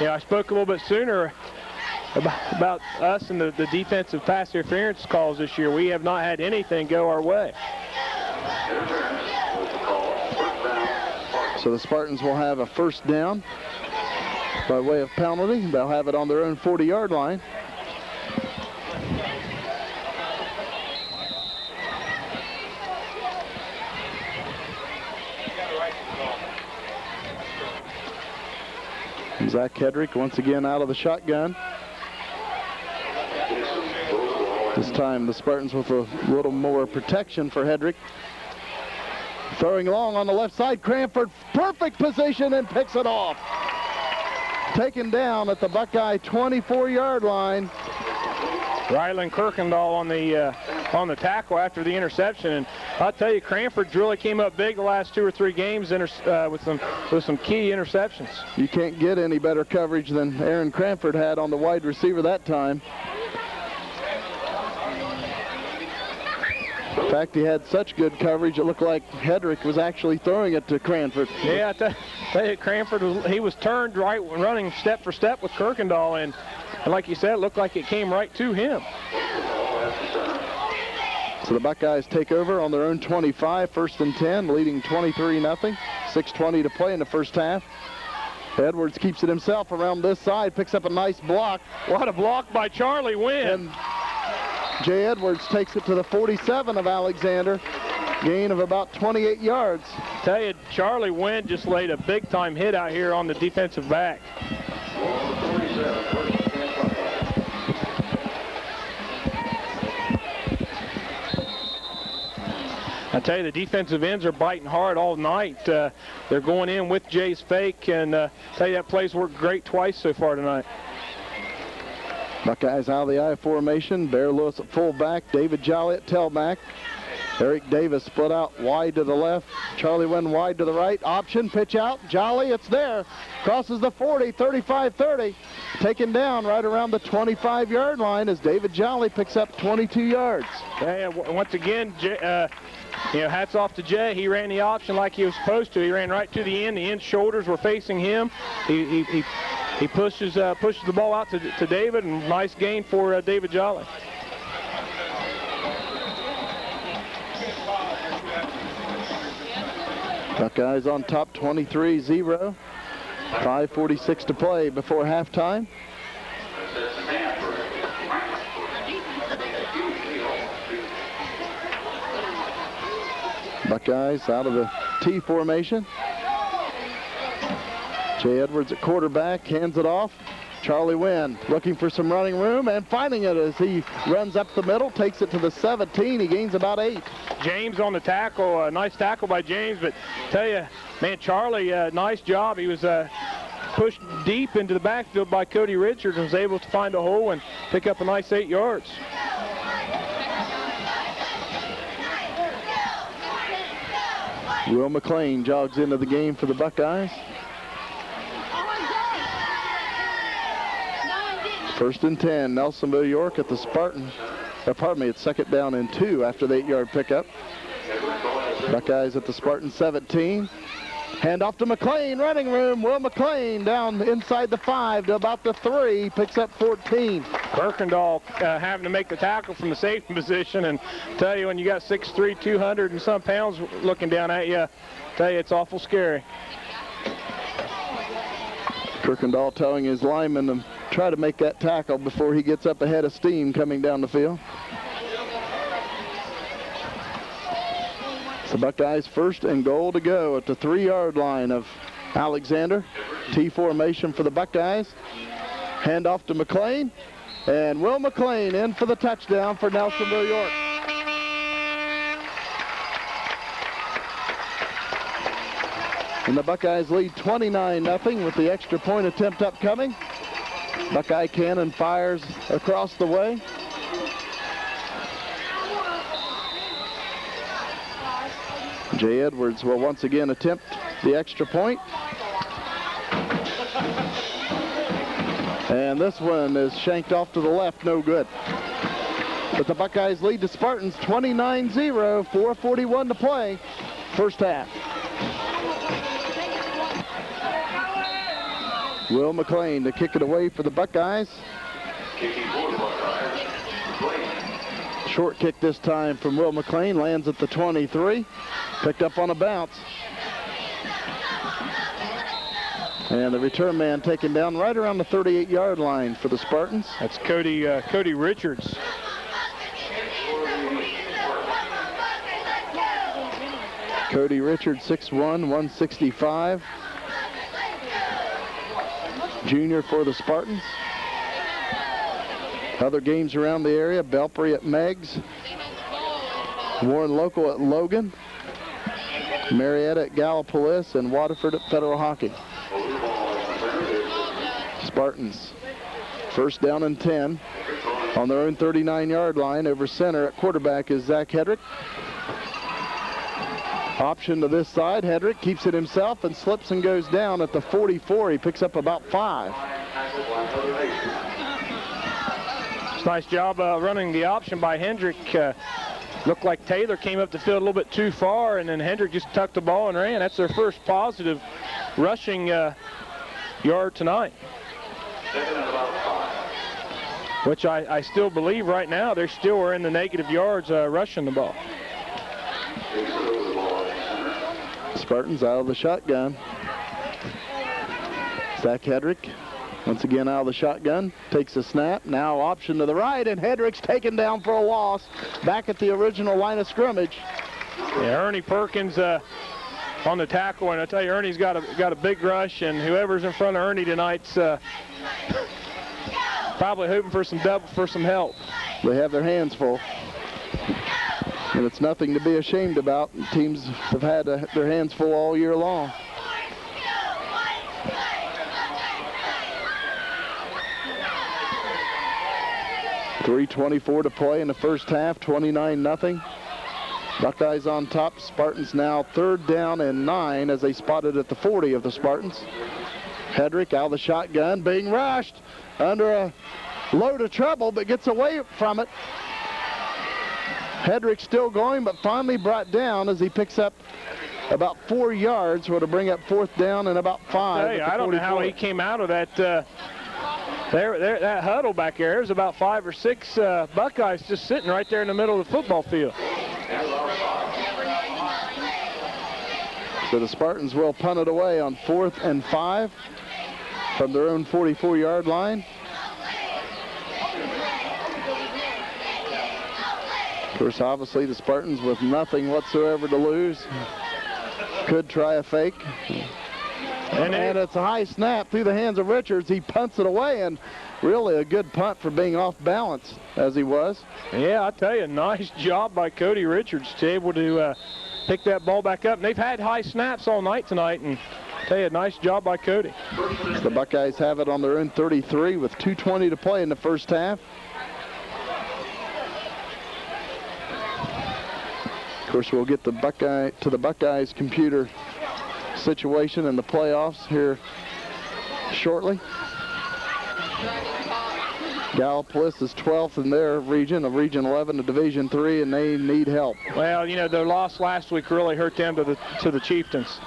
I spoke a little bit sooner about us and the defensive pass interference calls this year. We have not had anything go our way. So the Spartans will have a first down by way of penalty. They'll have it on their own 40-yard line. Zach Hedrick once again out of the shotgun. This time the Spartans with a little more protection for Hedrick. Throwing long on the left side, Cranford, perfect position, and picks it off. Taken down at the Buckeye 24-yard line. Rylan Kirkendall on the tackle after the interception, and I'll tell you, Cranford's really came up big the last 2 or 3 games with some key interceptions. You can't get any better coverage than Aaron Cranford had on the wide receiver that time. In fact, he had such good coverage it looked like Hedrick was actually throwing it to Cranford. Yeah, I tell you, Cranford was turned right, running step for step with Kirkendall, and like you said, it looked like it came right to him. So the Buckeyes take over on their own 25, 1st and 10, leading 23-0. 6:20 to play in the first half. Edwards keeps it himself around this side, picks up a nice block. What a block by Charlie Wynn. And Jay Edwards takes it to the 47 of Alexander, gain of about 28 yards. Tell you, Charlie Wynn just laid a big-time hit out here on the defensive back. I tell you, the defensive ends are biting hard all night. They're going in with Jay's fake, and tell you, that play's worked great twice so far tonight. Buckeyes out of the I formation. Bear Lewis at fullback, David Jolly at tailback. Eric Davis split out wide to the left. Charlie Wynn wide to the right. Option, pitch out. Jolly, it's there. Crosses the 40, 35-30. Taken down right around the 25-yard line as David Jolly picks up 22 yards. Yeah, once again, hats off to Jay. He ran the option like he was supposed to. He ran right to the end. The end shoulders were facing him. He pushes the ball out to David, and nice gain for David Jolly. Buckeyes on top 23-0. 5:46 to play before halftime. Buckeyes out of the T formation. Jay Edwards at quarterback, hands it off. Charlie Wynn looking for some running room and finding it as he runs up the middle, takes it to the 17. He gains about 8. James on the tackle, nice tackle by James, but tell you, man, Charlie, nice job. He was pushed deep into the backfield by Cody Richards and was able to find a hole and pick up a nice 8 yards. Will McLean jogs into the game for the Buckeyes. First and 10, Nelsonville York at the Spartan. It's 2nd down and 2 after the 8-yard pickup. Buckeyes at the Spartan 17. Hand off to McLean, running room. Will McLean down inside the 5 to about the 3, picks up 14. Birkendahl having to make the tackle from the safety position, and tell you, when you got 6'3", 200 and some pounds looking down at you, tell you it's awful scary. Birkendahl telling his lineman to try to make that tackle before he gets up ahead of steam coming down the field. The Buckeyes 1st and goal to go at the 3-yard line of Alexander. T formation for the Buckeyes. Hand off to McLean. And Will McLean in for the touchdown for Nelsonville York. And the Buckeyes lead 29-0 with the extra point attempt upcoming. Buckeye cannon fires across the way. Jay Edwards will once again attempt the extra point. And this one is shanked off to the left, no good. But the Buckeyes lead the Spartans 29-0, 4:41 to play, first half. Will McLean to kick it away for the Buckeyes. Short kick this time from Will McLean, lands at the 23, picked up on a bounce. And the return man taken down right around the 38-yard line for the Spartans. That's Cody Richards. Cody Richards, 6'1", 165. Junior for the Spartans. Other games around the area: Belpre at Meggs, Warren Local at Logan, Marietta at Gallipolis, and Waterford at Federal Hockey. Spartans 1st down and 10 on their own 39-yard line. Over center at quarterback is Zach Hedrick. Option to this side. Hedrick keeps it himself and slips and goes down at the 44. He picks up about 5. Nice job running the option by Hendrick. Looked like Taylor came up the field a little bit too far, and then Hendrick just tucked the ball and ran. That's their first positive rushing yard tonight. Which I still believe right now they still are in the negative yards rushing the ball. Spartans out of the shotgun. Zach Hedrick once again out of the shotgun, takes a snap, now option to the right, and Hedrick's taken down for a loss back at the original line of scrimmage. Yeah, Ernie Perkins on the tackle, and I tell you, Ernie's got a big rush, and whoever's in front of Ernie tonight's probably hoping for some help. They have their hands full, and it's nothing to be ashamed about. Teams have had their hands full all year long. .324 to play in the first half, 29-0. Buckeyes on top. Spartans now 3rd down and 9 as they spotted at the 40 of the Spartans. Hedrick out of the shotgun, being rushed under a load of trouble, but gets away from it. Hedrick still going, but finally brought down as he picks up about 4 yards, to bring up 4th down and about 5. Hey, I don't know how he came out of that. That huddle back there, there's about 5 or 6 Buckeyes just sitting right there in the middle of the football field. So the Spartans will punt it away on 4th and 5 from their own 44-yard line. Of course, obviously, the Spartans with nothing whatsoever to lose could try a fake. And it's a high snap through the hands of Richards. He punts it away, and really a good punt for being off balance as he was. Yeah, I tell you, nice job by Cody Richards to be able to pick that ball back up. And they've had high snaps all night tonight, and Tell you, nice job by Cody. The Buckeyes have it on their own 33 with 2:20 to play in the first half. Of course, we'll get the Buckeyes computer situation in the playoffs here shortly. Gallipolis is 12th in their region, of Region 11 to Division 3, and they need help. Well, you know, their loss last week really hurt them to the Chieftains.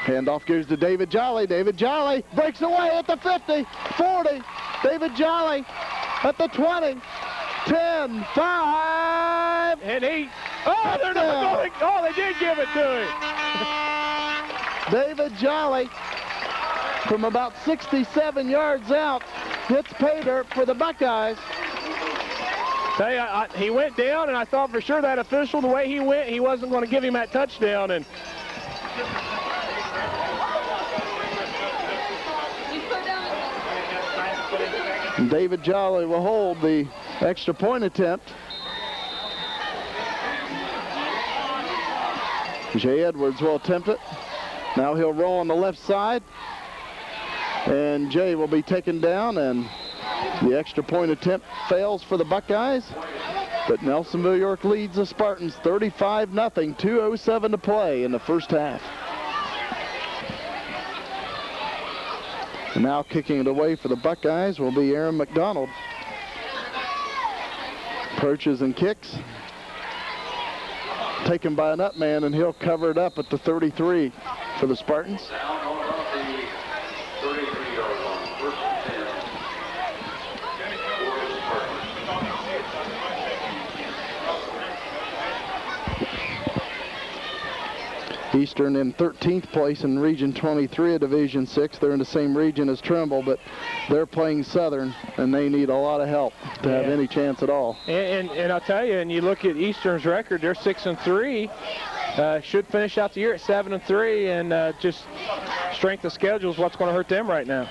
Handoff goes to David Jolly. David Jolly breaks away at the 50, 40. David Jolly at the 20, 10, 5. And he, oh, they're not going, oh, they did give it to him. David Jolly from about 67 yards out hits pay dirt for the Buckeyes. Tell you, he went down, and I thought for sure that official, the way he went, he wasn't going to give him that touchdown. And David Jolly will hold the extra point attempt. Jay Edwards will attempt it. Now he'll roll on the left side, and Jay will be taken down, and the extra point attempt fails for the Buckeyes. But Nelsonville York leads the Spartans 35-0, 2:07 to play in the first half. And now kicking it away for the Buckeyes will be Aaron McDonald. Approaches and kicks. Taken by an up man, and he'll cover it up at the 33 for the Spartans. Eastern in 13th place in Region 23 of Division 6. They're in the same region as Trimble, but they're playing Southern, and they need a lot of help to have any chance at all. And I'll tell you, and you look at Eastern's record, they're 6-3. Should finish out the year at 7-3, and just strength of schedule is what's going to hurt them right now.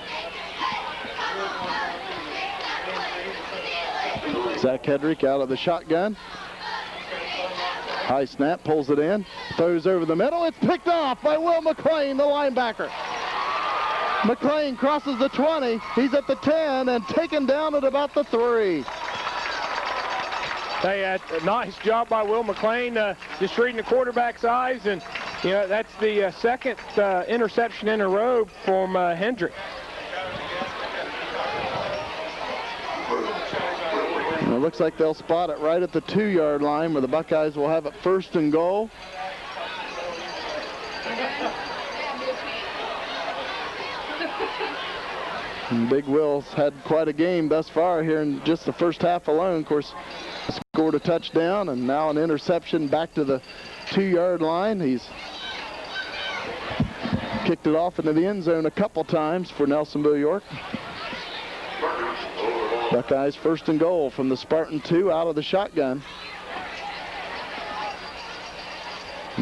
Zach Hedrick out of the shotgun. High snap, pulls it in, throws over the middle. It's picked off by Will McLean, the linebacker. McLean crosses the 20. He's at the 10 and taken down at about the 3. Hey, a nice job by Will McLean, just reading the quarterback's eyes, and you know that's the second interception in a row from Hendrick. And it looks like they'll spot it right at the 2-yard line, where the Buckeyes will have it 1st and goal. And Big Will's had quite a game thus far here in just the first half alone. Of course, scored a touchdown and now an interception back to the 2-yard line. He's kicked it off into the end zone a couple times for Nelsonville York. Buckeyes 1st and goal from the Spartan 2 out of the shotgun.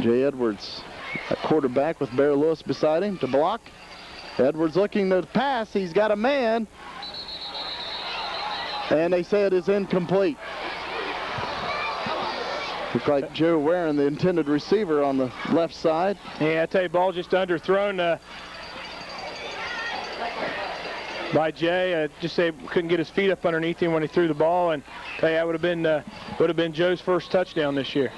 Jay Edwards at quarterback with Bear Lewis beside him to block. Edwards looking to pass. He's got a man. And they say it is incomplete. Looks like Joe Warren, the intended receiver, on the left side. Yeah, I tell you, ball just underthrown by Jay. Just say couldn't get his feet up underneath him when he threw the ball, and tell you, that would have been Joe's first touchdown this year.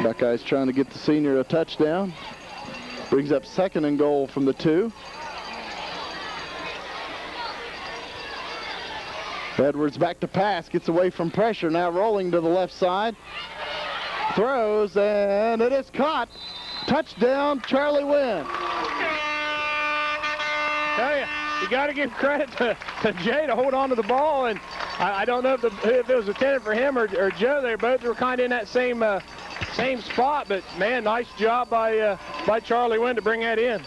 Buckeyes trying to get the senior a touchdown. Brings up 2nd and goal from the 2. Edwards back to pass, gets away from pressure, now rolling to the left side. Throws, and it is caught. Touchdown, Charlie Wynn. Tell you got to give credit to Jay to hold on to the ball, and I don't know if it was intended for him or Joe. They both were kind of in that same spot, but man, nice job by Charlie Wynn to bring that in.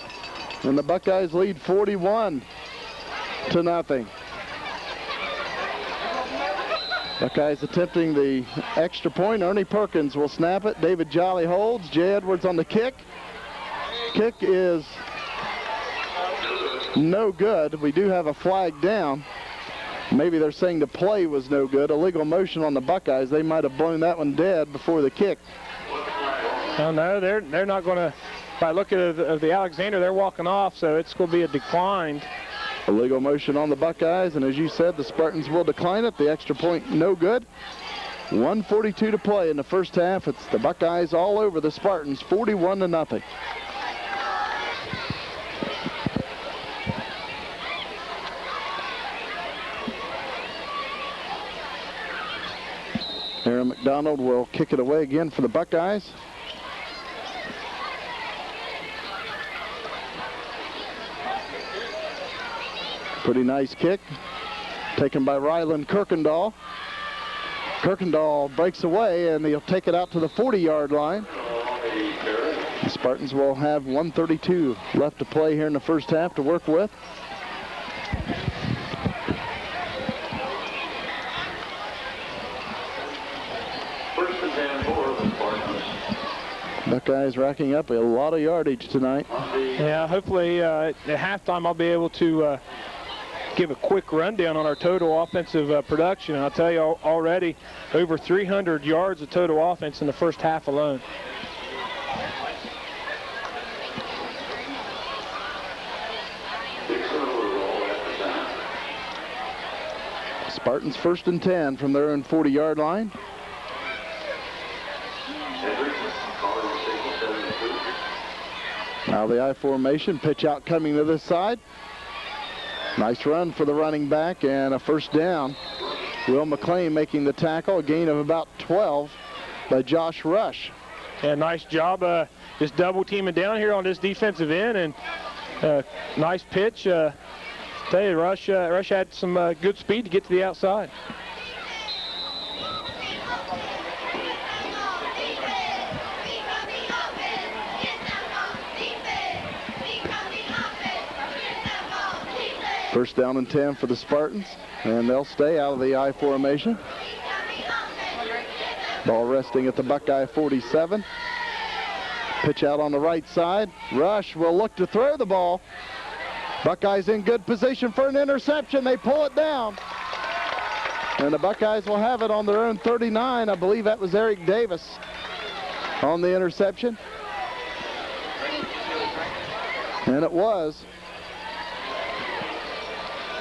And the Buckeyes lead 41-0. Buckeyes attempting the extra point. Ernie Perkins will snap it. David Jolly holds. Jay Edwards on the kick. Kick is no good. We do have a flag down. Maybe they're saying the play was no good. Illegal motion on the Buckeyes. They might have blown that one dead before the kick. Oh, no, they're not going to. By looking at the Alexander, they're walking off, so it's going to be a declined. Illegal motion on the Buckeyes, and as you said, the Spartans will decline it. The extra point, no good. 1:42 to play in the first half. It's the Buckeyes all over the Spartans, 41-0. Aaron McDonald will kick it away again for the Buckeyes. Pretty nice kick, taken by Ryland Kirkendall. Kirkendall breaks away, and he'll take it out to the 40-yard line. The Spartans will have 1:32 left to play here in the first half to work with. Buckeyes racking up a lot of yardage tonight. Yeah, hopefully at halftime I'll be able to give a quick rundown on our total offensive production. And I'll tell you already, over 300 yards of total offense in the first half alone. Spartans 1st and 10 from their own 40-yard line. Now the I formation, pitch out coming to this side. Nice run for the running back and a first down. Will McLean making the tackle, a gain of about 12 by Josh Rush. Yeah, nice job just double teaming down here on this defensive end, and nice pitch. Tell you, Rush had some good speed to get to the outside. First down and 10 for the Spartans, and they'll stay out of the I formation. Ball resting at the Buckeye 47. Pitch out on the right side. Rush will look to throw the ball. Buckeyes in good position for an interception. They pull it down. And the Buckeyes will have it on their own 39. I believe that was Eric Davis on the interception. And it was.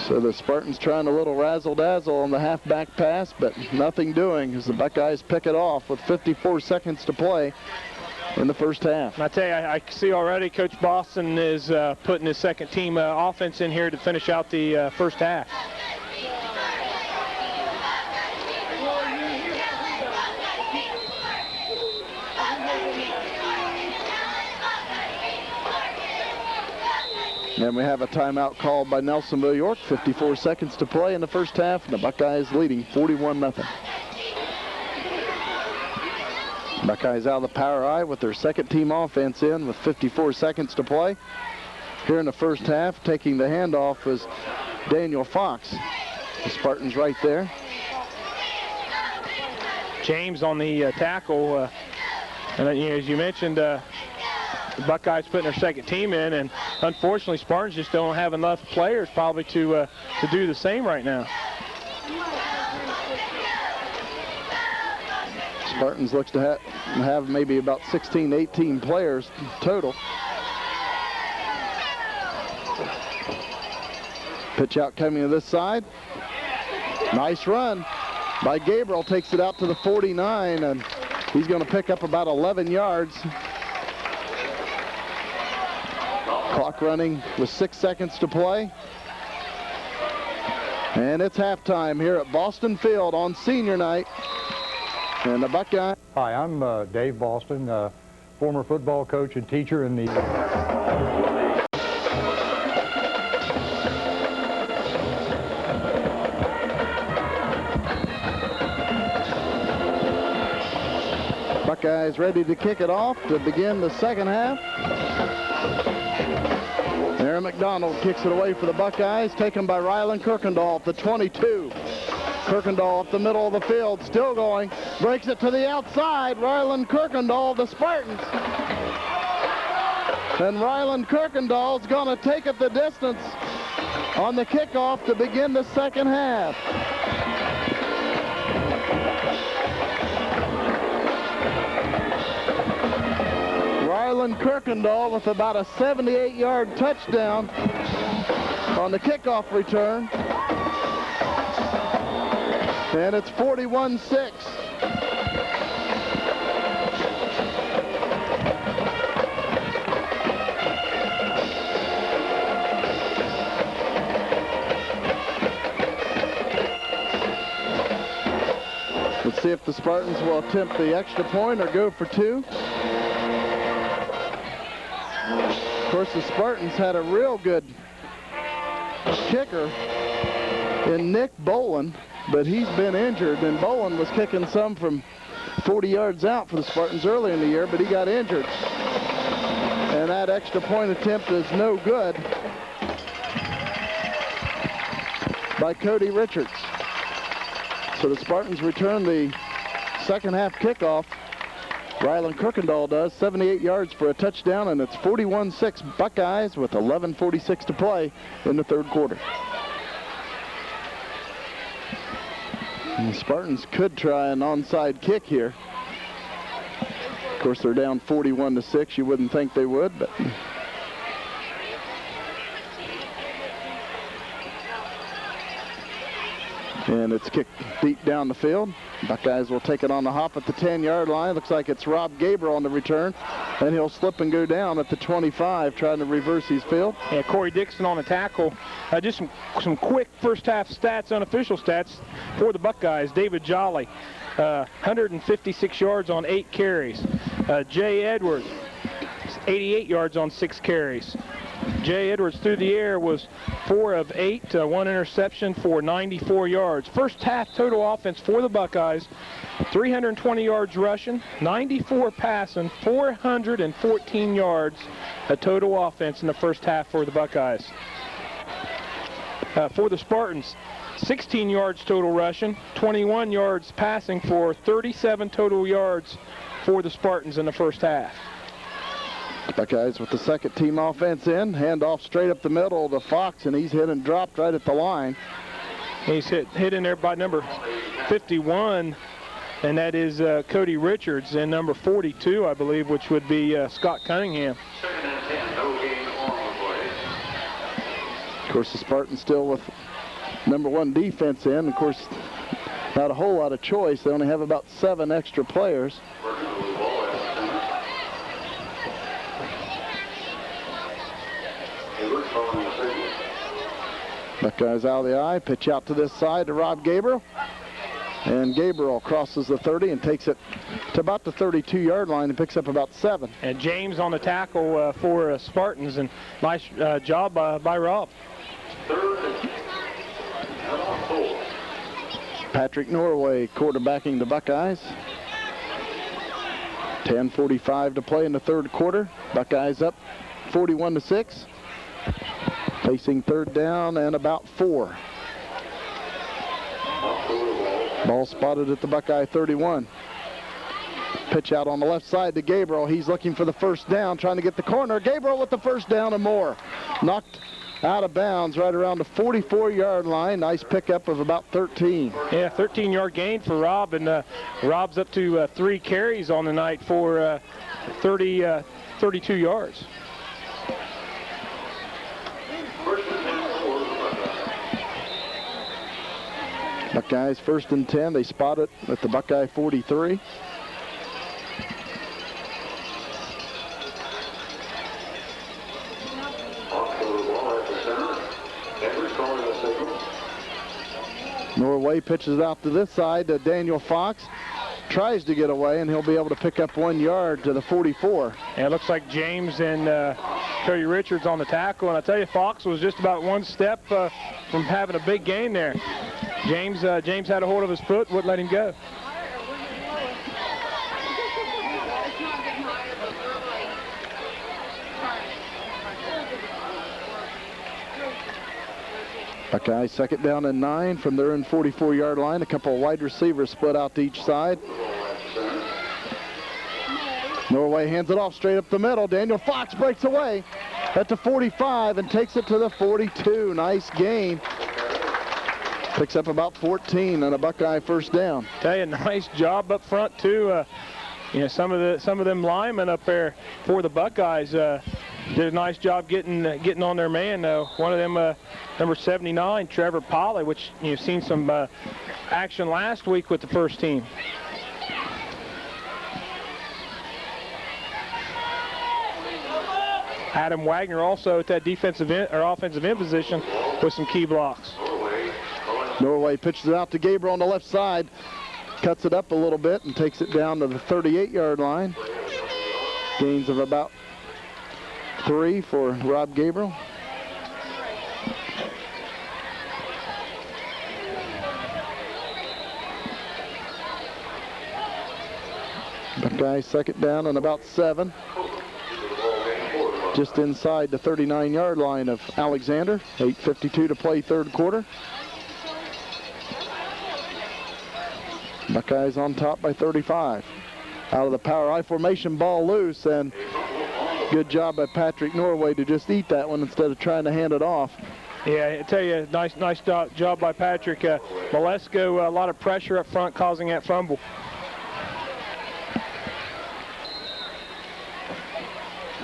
So the Spartans trying a little razzle-dazzle on the halfback pass, but nothing doing as the Buckeyes pick it off with 54 seconds to play in the first half. I tell you, I see already Coach Boston is putting his second team offense in here to finish out the first half. And we have a timeout called by Nelsonville York. 54 seconds to play in the first half, and the Buckeyes leading 41-0. Buckeyes out of the power I with their second team offense in with 54 seconds to play. Here in the first half, taking the handoff was Daniel Fox. The Spartans right there. James on the tackle. And as you mentioned, the Buckeyes putting their second team in, and unfortunately Spartans just don't have enough players probably to do the same right now. Spartans looks to have maybe about 16, 18 players total. Pitch out coming to this side. Nice run by Gabriel, takes it out to the 49, and he's going to pick up about 11 yards. Clock running with 6 seconds to play. And it's halftime here at Boston Field on senior night. And the Buckeye. Hi, I'm Dave Boston, former football coach and teacher in the... Buckeyes ready to kick it off to begin the second half. Aaron McDonald kicks it away for the Buckeyes, taken by Ryland Kirkendall at the 22. Kirkendall up the middle of the field, still going, breaks it to the outside. Ryland Kirkendall, the Spartans. And Ryland Kirkendall's going to take it the distance on the kickoff to begin the second half. Ryland Kirkendall with about a 78-yard touchdown on the kickoff return. And it's 41-6. Let's see if the Spartans will attempt the extra point or go for two. Of course, the Spartans had a real good kicker in Nick Bolin, but he's been injured, and Bolin was kicking some from 40 yards out for the Spartans early in the year, but he got injured. And that extra point attempt is no good by Cody Richards. So the Spartans return the second half kickoff. Ryland Kirkendall does, 78 yards for a touchdown, and it's 41-6 Buckeyes with 11:46 to play in the third quarter. And the Spartans could try an onside kick here. Of course, they're down 41-6. You wouldn't think they would, but and it's kicked deep down the field. Buckeyes will take it on the hop at the 10-yard line. Looks like it's Rob Gabriel on the return, and he'll slip and go down at the 25, trying to reverse his field. Yeah, Corey Dixon on the tackle. Just some quick first half stats, unofficial stats for the Buckeyes. David Jolly, 156 yards on 8 carries. Jay Edwards, 88 yards on 6 carries. Jay Edwards through the air was 4 of 8, 1 interception for 94 yards. First half total offense for the Buckeyes, 320 yards rushing, 94 passing, 414 yards, a total offense in the first half for the Buckeyes. For the Spartans, 16 yards total rushing, 21 yards passing for 37 total yards for the Spartans in the first half. Buckeyes with the second team offense in. Handoff straight up the middle to Fox, and he's hit and dropped right at the line. He's hit in there by number 51, and that is Cody Richards, and number 42, I believe, which would be Scott Cunningham. Of course, the Spartans still with number 1 defense in. Of course, not a whole lot of choice. They only have about 7 extra players. Buckeyes out of the eye, pitch out to this side to Rob Gabriel. And Gabriel crosses the 30 and takes it to about the 32-yard line and picks up about 7. And James on the tackle for Spartans, and nice job by Rob. Patrick Norway quarterbacking the Buckeyes. 10:45 to play in the third quarter. Buckeyes up 41-6. Facing third down and about 4. Ball spotted at the Buckeye 31. Pitch out on the left side to Gabriel. He's looking for the first down, trying to get the corner. Gabriel with the first down and more. Knocked out of bounds right around the 44-yard line. Nice pickup of about 13. Yeah, 13-yard gain for Rob, and Rob's up to 3 carries on the night for 32 yards. Buckeyes first and 10. They spot it at the Buckeye 43. Norway pitches out to this side to Daniel Fox. Tries to get away, and he'll be able to pick up 1 yard to the 44. And it looks like James and Cody Richards on the tackle. And I tell you, Fox was just about 1 step from having a big gain there. James had a hold of his foot, wouldn't let him go. Buckeyes second down and 9 from their own 44-yard line. A couple of wide receivers split out to each side. Norway hands it off straight up the middle. Daniel Fox breaks away at the 45 and takes it to the 42. Nice gain. Picks up about 14 and a Buckeye first down. Tell you, nice job up front too. You know, some of them linemen up there for the Buckeyes did a nice job getting on their man. One of them, number 79, Trevor Polly, which you've seen some action last week with the first team. Adam Wagner also at that defensive end, or offensive end position with some key blocks. Norway pitches it out to Gabriel on the left side, cuts it up a little bit and takes it down to the 38-yard line. Gains of about 3 for Rob Gabriel. Buckeye second down and about 7. Just inside the 39-yard line of Alexander. 8:52 to play third quarter. Buckeyes on top by 35. Out of the power I formation, ball loose, and good job by Patrick Norway to just eat that one instead of trying to hand it off. Yeah, I tell you, nice job by Patrick. Malesko, a lot of pressure up front causing that fumble.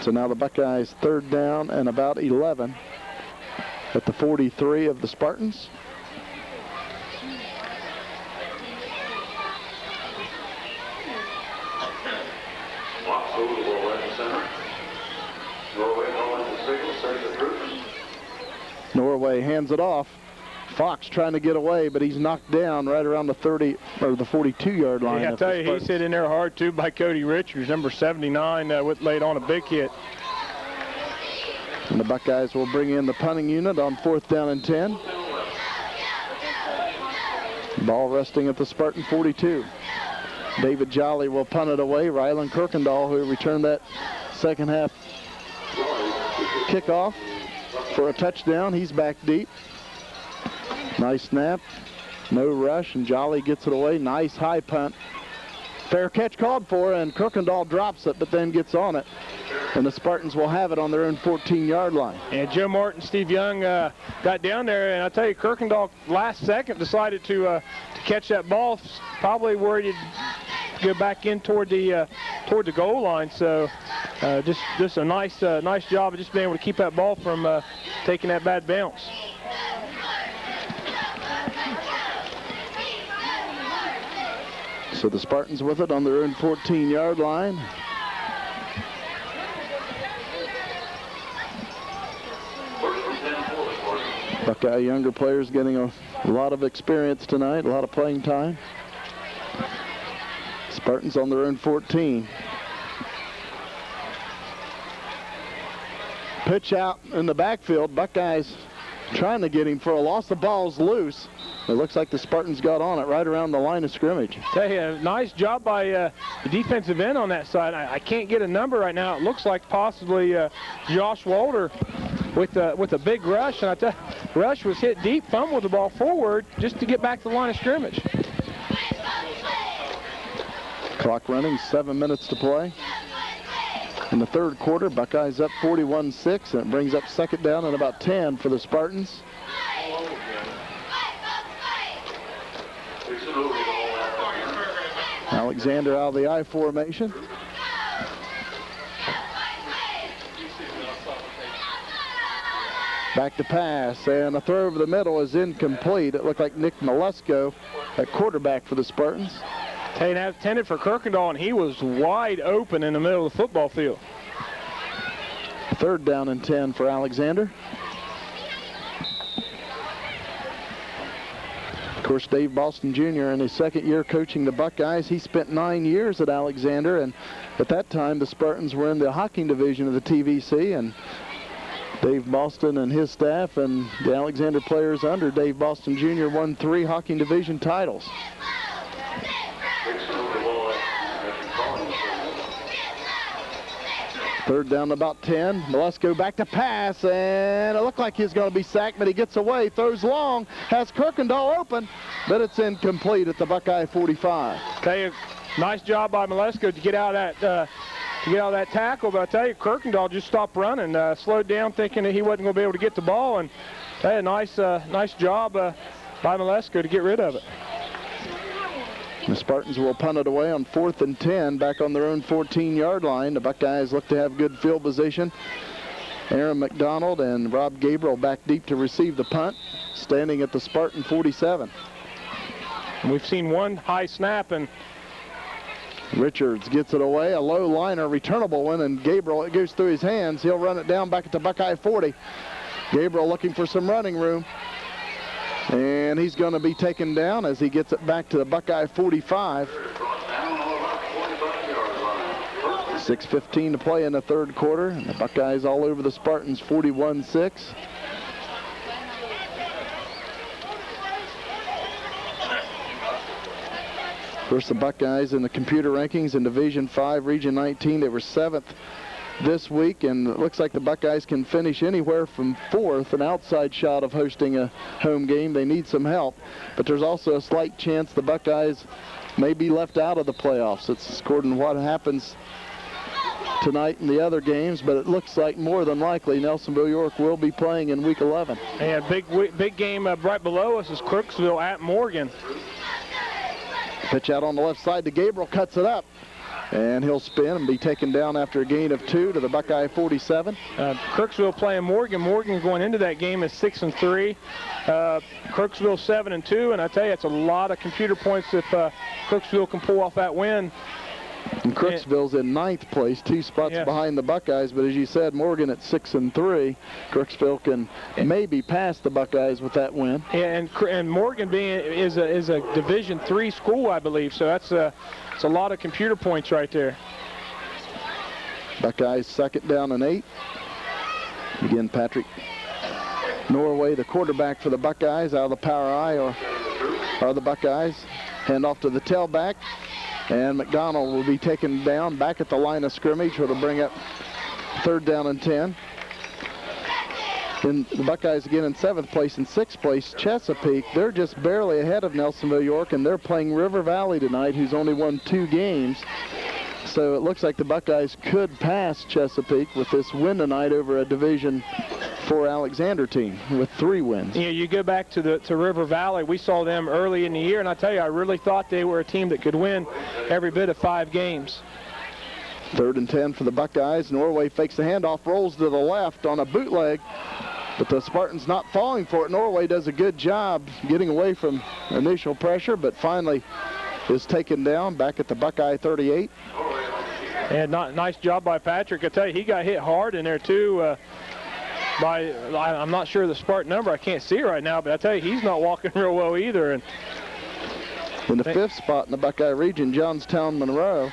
So now the Buckeyes third down and about 11 at the 43 of the Spartans. Norway hands it off. Fox trying to get away, but he's knocked down right around the 30 or the 42-yard line. Yeah, I tell you, he's hit in there hard too by Cody Richards, number 79, laid on a big hit. And the Buckeyes will bring in the punting unit on 4th down and 10. Ball resting at the Spartan 42. David Jolly will punt it away. Rylan Kirkendall, who returned that second half kickoff for a touchdown. He's back deep. Nice snap, no rush, and Jolly gets it away. Nice high punt. Fair catch called for, and Kirkendall drops it, but then gets on it. And the Spartans will have it on their own 14-yard line. And Joe Martin, Steve Young got down there, and I tell you, Kirkendall last second decided to catch that ball, probably worried he'd go back in toward the goal line. So just a nice job of just being able to keep that ball from taking that bad bounce. So the Spartans with it on their own 14-yard line. Buckeye younger players getting a lot of experience tonight, a lot of playing time. Spartans on their own 14. Pitch out in the backfield. Buckeyes trying to get him for a loss. The ball's loose. It looks like the Spartans got on it right around the line of scrimmage. Tell you, nice job by the defensive end on that side. I can't get a number right now. It looks like possibly Josh Walter with a big rush. And I tell you, rush was hit deep, fumbled the ball forward just to get back to the line of scrimmage. Clock running, 7 minutes to play. In the third quarter, Buckeyes up 41-6, and it brings up second down and about 10 for the Spartans. Alexander out of the I formation. Back to pass, and a throw over the middle is incomplete. It looked like Nick Malesko at quarterback for the Spartans. Hey, that intended for Kirkendall, and he was wide open in the middle of the football field. Third down and 10 for Alexander. Of course, Dave Boston Jr. in his second year coaching the Buckeyes. He spent 9 years at Alexander, and at that time the Spartans were in the Hocking division of the TVC, and Dave Boston and his staff and the Alexander players under Dave Boston Jr. won 3 Hocking division titles. Third down about 10. Malesko back to pass, and it looked like he's going to be sacked, but he gets away, throws long, has Kirkendall open, but it's incomplete at the Buckeye 45. Tell you, nice job by Malesko to get out of that to get out of that tackle. But I tell you, Kirkendall just stopped running, slowed down, thinking that he wasn't going to be able to get the ball, and they had a nice job by Malesko to get rid of it. The Spartans will punt it away on 4th and 10, back on their own 14-yard line. The Buckeyes look to have good field position. Aaron McDonald and Rob Gabriel back deep to receive the punt, standing at the Spartan 47. We've seen one high snap, and Richards gets it away, a low liner, returnable one, and Gabriel, it goes through his hands. He'll run it down back at the Buckeye 40. Gabriel looking for some running room. And he's going to be taken down as he gets it back to the Buckeye 45. 6:15 to play in the third quarter. And the Buckeyes all over the Spartans, 41-6. Of course, the Buckeyes in the computer rankings in Division 5, Region 19, they were 7th this week, and it looks like the Buckeyes can finish anywhere from 4th, an outside shot of hosting a home game. They need some help, but there's also a slight chance the Buckeyes may be left out of the playoffs. It's according to what happens tonight in the other games, but it looks like more than likely Nelsonville York will be playing in Week 11. And big game right below us is Crooksville at Morgan. Pitch out on the left side to Gabriel, cuts it up. And he'll spin and be taken down after a gain of 2 to the Buckeye 47. Crooksville playing Morgan. Morgan going into that game is 6-3. Crooksville 7-2, and I tell you, it's a lot of computer points if Crooksville can pull off that win. And Crooksville's in 9th place, 2 spots behind the Buckeyes, but as you said, Morgan at 6-3. Crooksville can maybe pass the Buckeyes with that win. And Morgan is a Division III school, I believe, so it's a lot of computer points right there. Buckeyes 2nd down and 8. Again, Patrick Norway, the quarterback for the Buckeyes, out of the power eye are the Buckeyes. Hand off to the tailback. And McDonald will be taken down back at the line of scrimmage, which will bring up 3rd down and 10. Then the Buckeyes again in 7th place. In 6th place, Chesapeake. They're just barely ahead of Nelsonville York, and they're playing River Valley tonight, who's only won 2 games. So it looks like the Buckeyes could pass Chesapeake with this win tonight over a Division IV Alexander team with 3 wins. Yeah, you go back to River Valley. We saw them early in the year, and I tell you, I really thought they were a team that could win every bit of 5 games. 3rd and 10 for the Buckeyes. Norway fakes the handoff, rolls to the left on a bootleg, but the Spartans not falling for it. Norway does a good job getting away from initial pressure, but finally is taken down back at the Buckeye 38. And nice job by Patrick. I tell you, he got hit hard in there too. I'm not sure the Spartan number. I can't see it right now, but I tell you, he's not walking real well either. And in the 5th spot in the Buckeye region, Johnstown Monroe.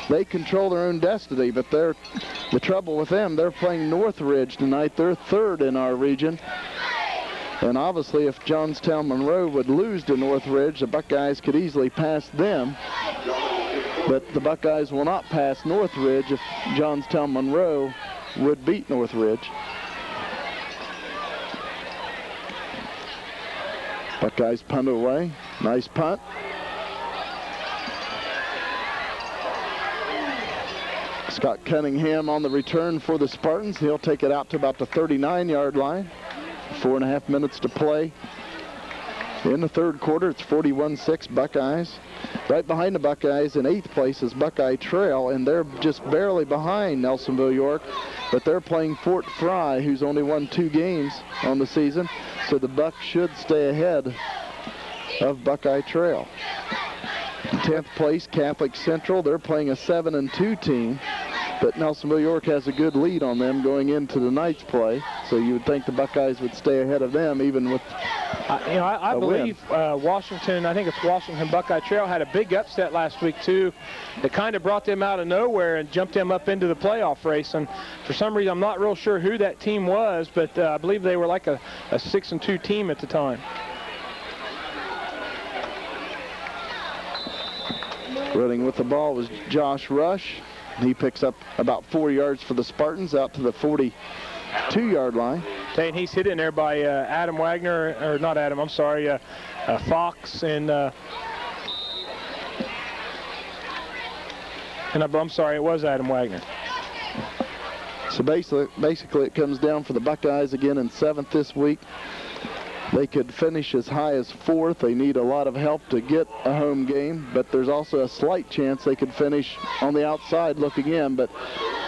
They control their own destiny, but the trouble with them, they're playing Northridge tonight. They're 3rd in our region. And obviously, if Johnstown Monroe would lose to Northridge, the Buckeyes could easily pass them. But the Buckeyes will not pass Northridge if Johnstown Monroe would beat Northridge. Buckeyes punt away. Nice punt. Scott Cunningham on the return for the Spartans. He'll take it out to about the 39-yard line. 4.5 minutes to play in the third quarter. It's 41-6 Buckeyes. Right behind the Buckeyes in 8th place is Buckeye Trail, and they're just barely behind Nelsonville York, but they're playing Fort Fry, who's only won 2 games on the season, so the Bucks should stay ahead of Buckeye Trail. In 10th place, Catholic Central. They're playing a 7-2 team, but Nelsonville York has a good lead on them going into tonight's play, so you would think the Buckeyes would stay ahead of them even with I believe Washington, I think it's Washington Buckeye Trail, had a big upset last week too. It kind of brought them out of nowhere and jumped them up into the playoff race, and for some reason I'm not real sure who that team was, but I believe they were like a 6-2 team at the time. Running with the ball was Josh Rush. He picks up about 4 yards for the Spartans out to the 42-yard line. And he's hit in there by Adam Wagner, or not Adam, I'm sorry, Fox and I'm sorry, it was Adam Wagner. So basically it comes down for the Buckeyes again in 7th this week. They could finish as high as 4th. They need a lot of help to get a home game, but there's also a slight chance they could finish on the outside looking in. But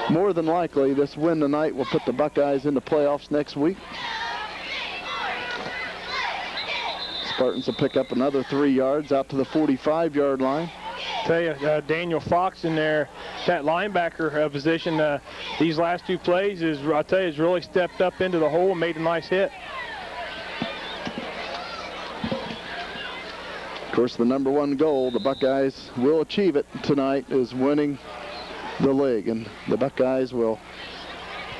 more than likely, this win tonight will put the Buckeyes into playoffs next week. Spartans will pick up another 3 yards out to the 45-yard line. Tell you, Daniel Fox in there, that linebacker position, these last 2 plays, I tell you, has really stepped up into the hole and made a nice hit. Of course, the #1 goal, the Buckeyes will achieve it tonight, is winning the league. And the Buckeyes will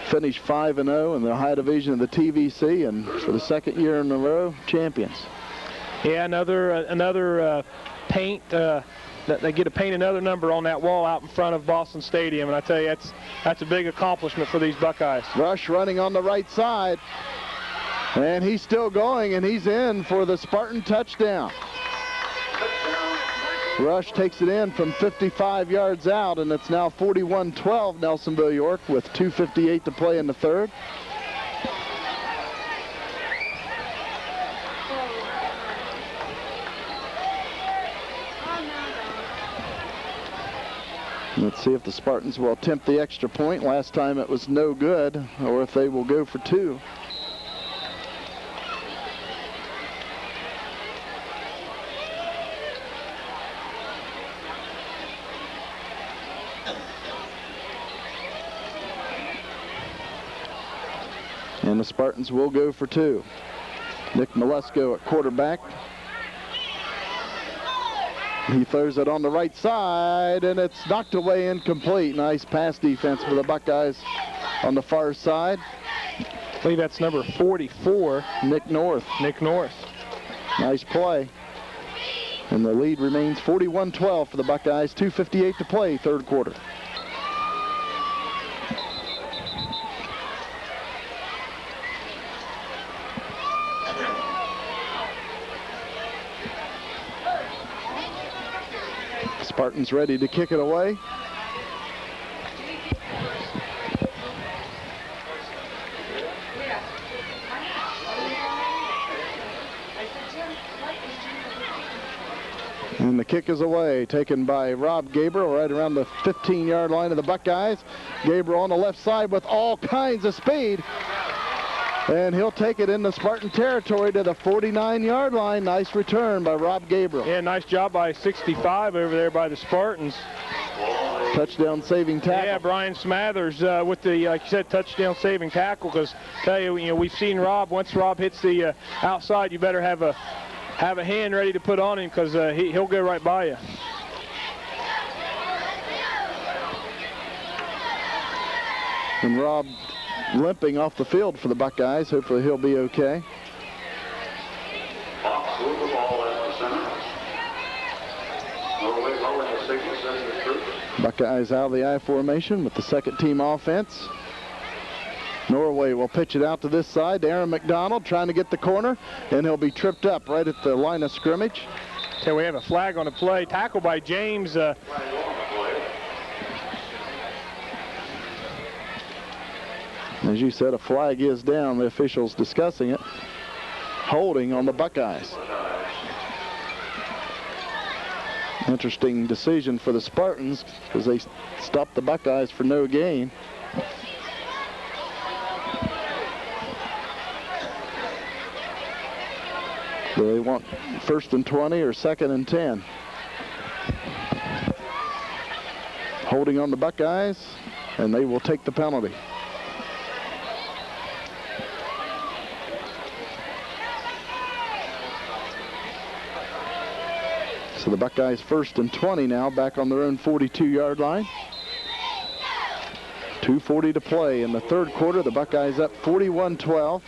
finish 5-0 in the high division of the TVC, and for the 2nd year in a row, champions. Yeah, another paint. They get to paint another number on that wall out in front of Boston Stadium, and I tell you, that's a big accomplishment for these Buckeyes. Rush running on the right side, and he's still going, and he's in for the Spartan touchdown. Rush takes it in from 55 yards out, and it's now 41-12 Nelsonville York with 2:58 to play in the 3rd. Let's see if the Spartans will attempt the extra point. Last time it was no good, or if they will go for 2. And the Spartans will go for 2. Nick Malesko at quarterback. He throws it on the right side, and it's knocked away incomplete. Nice pass defense for the Buckeyes on the far side. I believe that's number 44. Nick North. Nick North. Nice play. And the lead remains 41-12 for the Buckeyes. 2:58 to play, 3rd quarter. Spartans ready to kick it away. And the kick is away, taken by Rob Gabriel right around the 15-yard line of the Buckeyes. Gabriel on the left side with all kinds of speed. And he'll take it into Spartan territory to the 49-yard line. Nice return by Rob Gabriel. Yeah, nice job by 65 over there by the Spartans. Touchdown saving tackle. Yeah, Brian Smathers with the, like you said, touchdown saving tackle. Because tell you, we've seen Rob. Once Rob hits the outside, you better have a hand ready to put on him, because he'll go right by you. And Rob limping off the field for the Buckeyes. Hopefully he'll be okay. Fox with the ball at the center. Norway calling the signal, setting the truth. Buckeyes out of the I formation with the 2nd team offense. Norway will pitch it out to this side. Aaron McDonald trying to get the corner, and he'll be tripped up right at the line of scrimmage. So we have a flag on the play. Tackle by James. As you said, a flag is down. The officials discussing it. Holding on the Buckeyes. Interesting decision for the Spartans, because they stopped the Buckeyes for no gain. Do they want 1st and 20 or 2nd and 10? Holding on the Buckeyes, and they will take the penalty. So the Buckeyes 1st and 20 now, back on their own 42-yard line. 2:40 to play in the 3rd quarter. The Buckeyes up 41-12.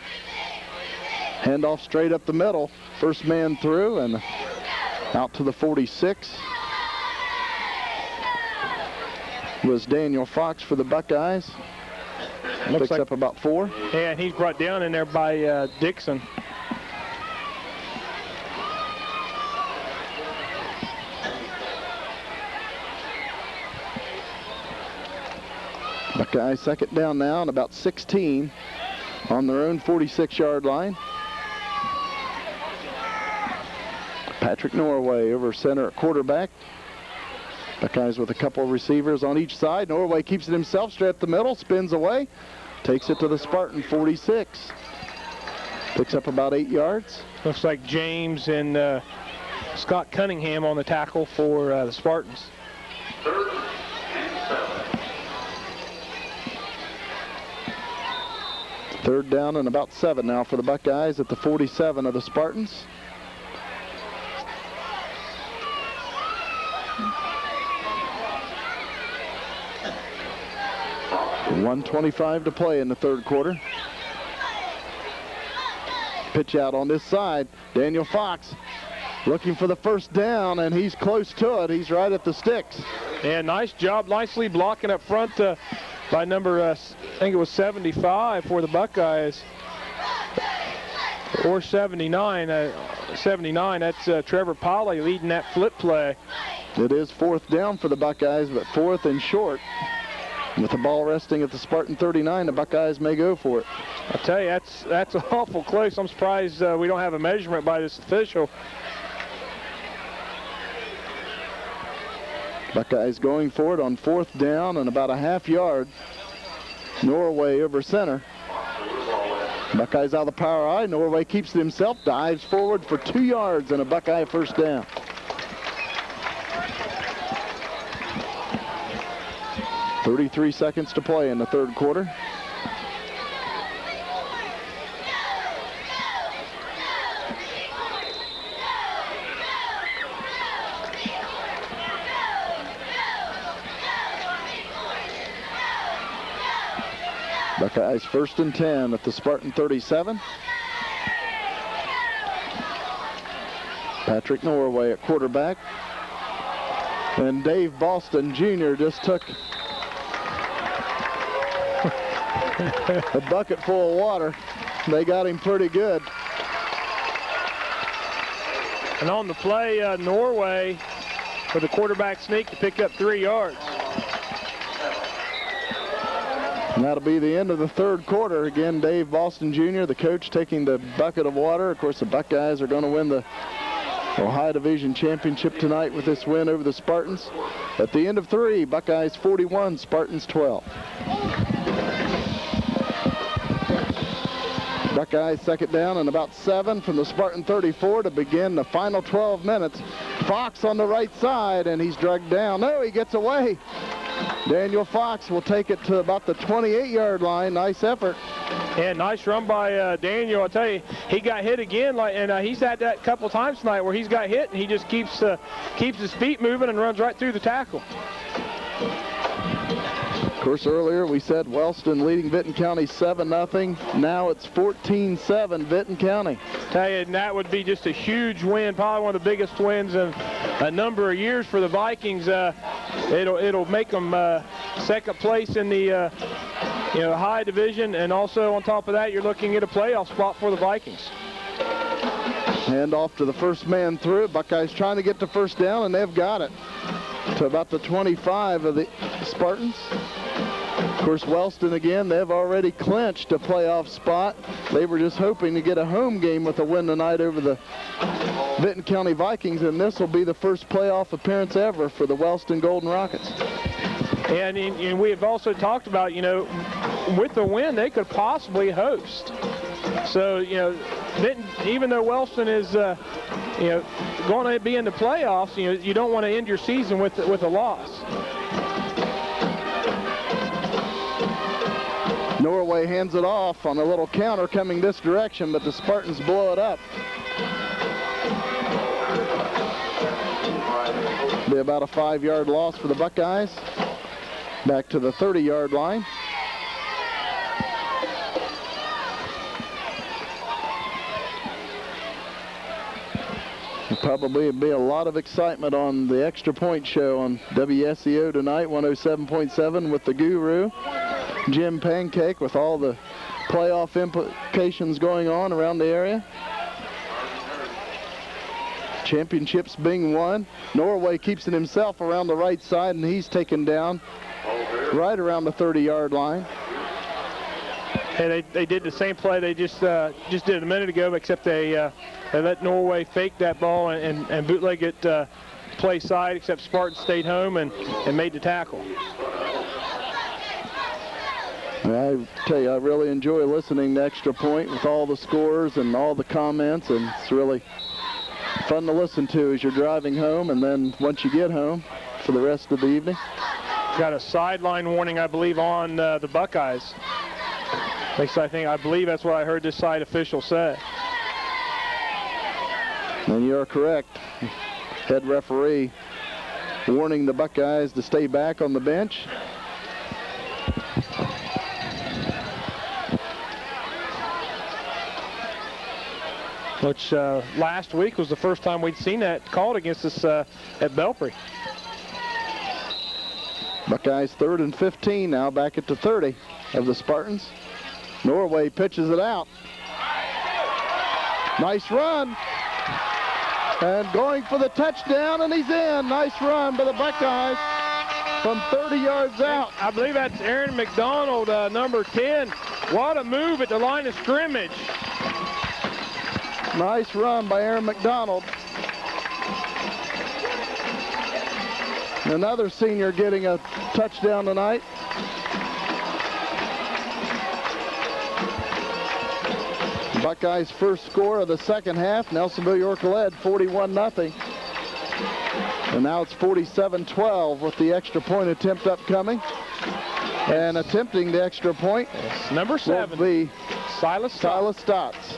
Handoff straight up the middle. First man through and out to the 46 was Daniel Fox for the Buckeyes. Picks up about 4. Yeah, and he's brought down in there by Dixon. Buckeyes second down now and about 16 on their own 46-yard line. Patrick Norway over center at quarterback. Buckeyes with a couple of receivers on each side. Norway keeps it himself straight up the middle, spins away, takes it to the Spartan 46. Picks up about 8 yards. Looks like James and Scott Cunningham on the tackle for the Spartans. 3rd and 7. 3rd down and about 7 now for the Buckeyes at the 47 of the Spartans. .125 to play in the 3rd quarter. Pitch out on this side. Daniel Fox looking for the first down, and he's close to it. He's right at the sticks. Yeah, nice job. Nicely blocking up front by number, I think it was 75 for the Buckeyes. Or 79. 79, that's Trevor Polley leading that flip play. It is 4th down for the Buckeyes, but 4th and short. With the ball resting at the Spartan 39, the Buckeyes may go for it. I'll tell you, that's awful close. I'm surprised we don't have a measurement by this official. Buckeyes going for it on 4th down and about a half yard. Norway over center. Buckeyes out of the power eye. Norway keeps it himself, dives forward for 2 yards and a Buckeye first down. .33 seconds to play in the 3rd quarter. Buckeyes 1st and 10 at the Spartan 37. Patrick Norway at quarterback. And Dave Boston Jr. just took a bucket full of water. They got him pretty good. And on the play, Norway for the quarterback sneak to pick up 3 yards. And that'll be the end of the 3rd quarter. Again, Dave Boston Jr., the coach, taking the bucket of water. Of course, the Buckeyes are going to win the Ohio Division Championship tonight with this win over the Spartans. At the end of 3, Buckeyes 41, Spartans 12. Buckeyes second down and about 7 from the Spartan 34 to begin the final 12 minutes. Fox on the right side, and he's dragged down. No, he gets away. Daniel Fox will take it to about the 28-yard line. Nice effort. Yeah, nice run by Daniel. I'll tell you, he got hit again, and he's had that a couple times tonight where he's got hit, and he just keeps his feet moving and runs right through the tackle. Of course, earlier we said Wellston leading Vinton County 7-0. Now it's 14-7 Vinton County. Tell you, and that would be just a huge win, probably one of the biggest wins in a number of years for the Vikings. It'll make them second place in the high division, and also on top of that, you're looking at a playoff spot for the Vikings. Hand off to the first man through. Buckeyes trying to get the first down, and they've got it to about the 25 of the Spartans. Of course, Wellston again, they've already clinched a playoff spot. They were just hoping to get a home game with a win tonight over the Vinton County Vikings, and this will be the first playoff appearance ever for the Wellston Golden Rockets. And we have also talked about, with the win, they could possibly host. So, Vinton, even though Wellston is, going to be in the playoffs, you don't want to end your season with a loss. Norway hands it off on a little counter coming this direction, but the Spartans blow it up. Be about a 5-yard loss for the Buckeyes. Back to the 30-yard line. Probably be a lot of excitement on the Extra Point show on WSEO tonight, 107.7 with the Guru, Jim Pancake, with all the playoff implications going on around the area. Championships being won. Norway keeps it himself around the right side, and he's taken down right around the 30-yard line. And they did the same play they just did a minute ago, except they let Norway fake that ball and bootleg it play side, except Spartan stayed home and made the tackle. I tell you, I really enjoy listening to Extra Point with all the scores and all the comments, and it's really fun to listen to as you're driving home, and then once you get home for the rest of the evening. Got a sideline warning, I believe, on the Buckeyes. At least I believe that's what I heard this side official say. And you're correct. Head referee warning the Buckeyes to stay back on the bench. Which last week was the first time we'd seen that called against us at Belpre. Buckeyes 3rd and 15 now, back at the 30 of the Spartans. Norway pitches it out. Nice run. And going for the touchdown, and he's in. Nice run by the Buckeyes from 30 yards out. I believe that's Aaron McDonald, number 10. What a move at the line of scrimmage. Nice run by Aaron McDonald. Another senior getting a touchdown tonight. Buckeyes' first score of the second half. Nelsonville York led 41-0. And now it's 47-12 with the extra point attempt upcoming. And attempting the extra point, number 7 will be Silas Stotts.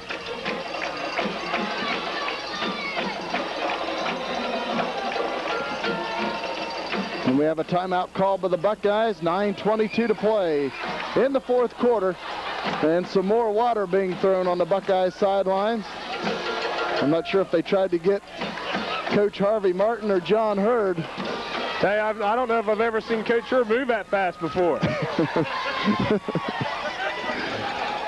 And we have a timeout called by the Buckeyes. 9:22 to play in the fourth quarter. And some more water being thrown on the Buckeyes sidelines. I'm not sure if they tried to get Coach Harvey Martin or John Hurd. Hey, I don't know if I've ever seen Coach Hurd move that fast before.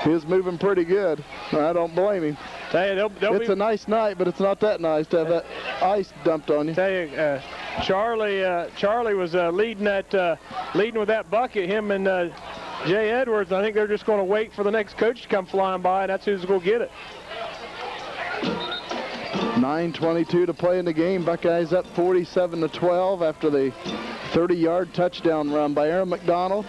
He was moving pretty good. I don't blame him. Hey, it's a nice night, but it's not that nice to have that ice dumped on you. Tell you, Charlie was leading with that bucket. Him and Jay Edwards. I think they're just going to wait for the next coach to come flying by, and that's who's going to get it. 9:22 to play in the game. Buckeyes up 47-12 after the 30-yard touchdown run by Aaron McDonald.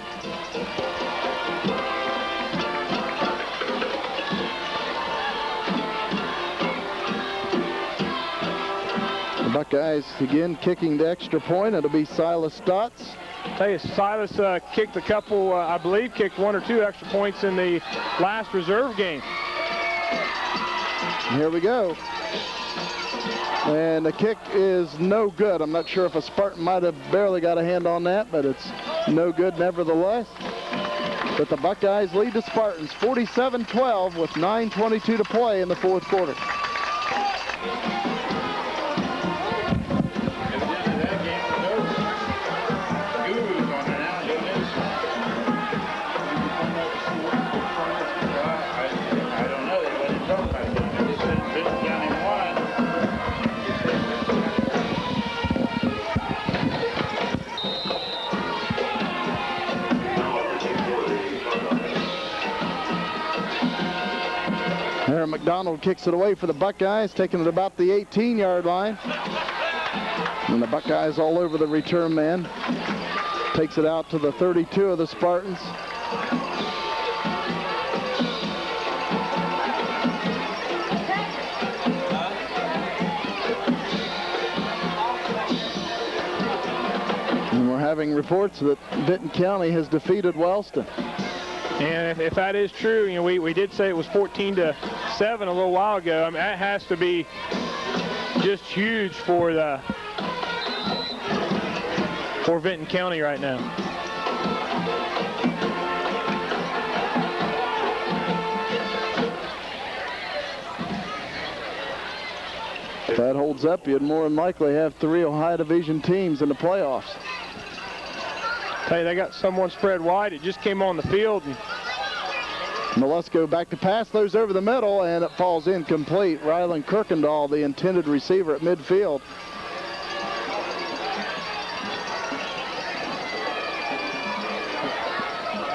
The Buckeyes again kicking the extra point. It'll be Silas Stotts. Tell you, Silas kicked a couple, I believe, kicked 1 or 2 extra points in the last reserve game. Here we go. And the kick is no good. I'm not sure if a Spartan might have barely got a hand on that, but it's no good nevertheless. But the Buckeyes lead the Spartans 47-12 with 9:22 to play in the fourth quarter. Aaron McDonald kicks it away for the Buckeyes, taking it about the 18-yard line. And the Buckeyes all over the return man. Takes it out to the 32 of the Spartans. And we're having reports that Benton County has defeated Wellston. And if that is true, you know, we did say it was 14-7 a little while ago. I mean, that has to be just huge for Benton County right now. If that holds up, you'd more than likely have 3 Ohio Division teams in the playoffs. Hey, they got someone spread wide. It just came on the field. And Malesko back to pass, those over the middle, and it falls incomplete. Rylan Kirkendall, the intended receiver at midfield.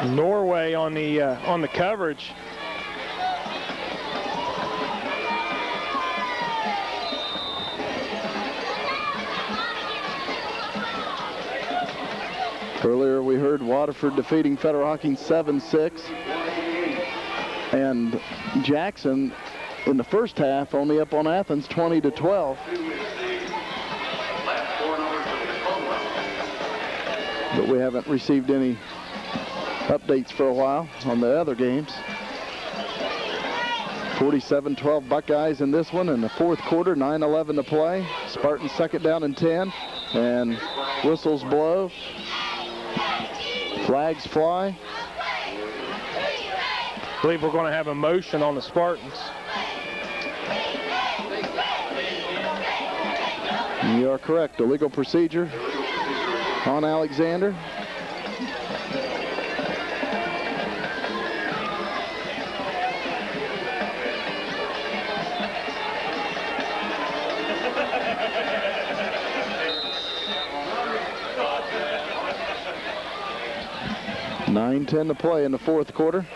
Norway on the coverage. Earlier we heard Waterford defeating Federal Hocking 7-6. And Jackson in the first half only up on Athens 20-12. But we haven't received any updates for a while on the other games. 47-12 Buckeyes in this one in the fourth quarter, 9:11 to play. Spartans second down and 10, and whistles blow. Flags fly. I believe we're going to have a motion on the Spartans. You are correct. Illegal procedure on Alexander. (9:10 to play in the fourth quarter.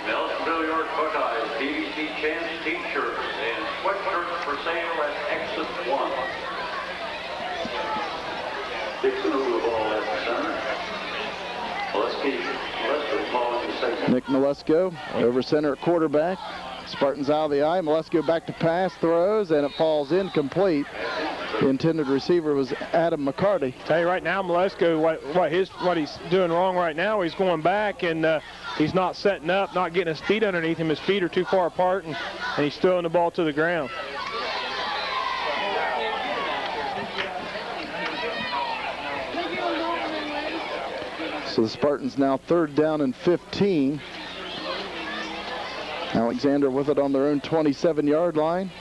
Nelsonville York Buckeyes PVC Chance T-shirts and sweatshirts for sale at exit 1. Dixon over the ball at the center. Malesko ball in the second. Nick Malesko over center at quarterback. Spartans out of the eye. Malesko back to pass, throws, and it falls incomplete. The intended receiver was Adam McCarty. Tell you right now, Malesko, what he's doing wrong right now, he's going back and he's not setting up, not getting his feet underneath him. His feet are too far apart, and he's throwing the ball to the ground. So the Spartans now third down and 15. Alexander with it on their own 27-yard line.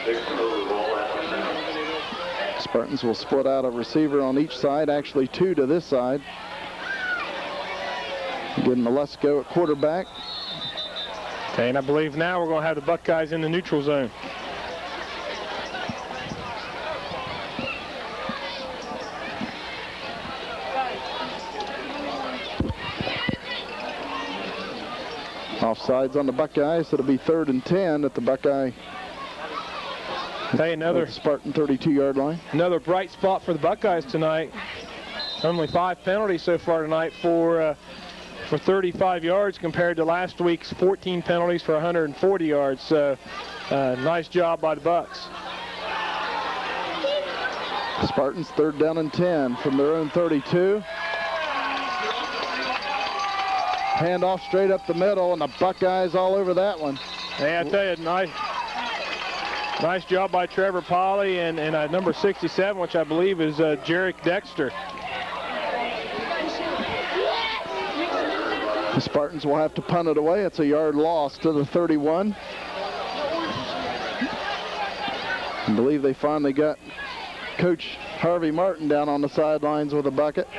Dixon over the ball at the center. Spartans will split out a receiver on each side, actually two to this side. Again, Malesko at quarterback. Okay, and I believe now we're going to have the Buckeyes in the neutral zone. Offsides on the Buckeyes, so it'll be 3rd and 10 at the Buckeye. Hey, another Spartan 32-yard line. Another bright spot for the Buckeyes tonight. Only 5 penalties so far tonight for 35 yards compared to last week's 14 penalties for 140 yards. So nice job by the Bucks. Spartans 3rd down and 10 from their own 32. Handoff straight up the middle, and the Buckeyes all over that one. Hey, I tell you, nice job by Trevor Polly and number 67, which I believe is Jarek Dexter. The Spartans will have to punt it away. It's a yard loss to the 31. I believe they finally got Coach Harvey Martin down on the sidelines with a bucket.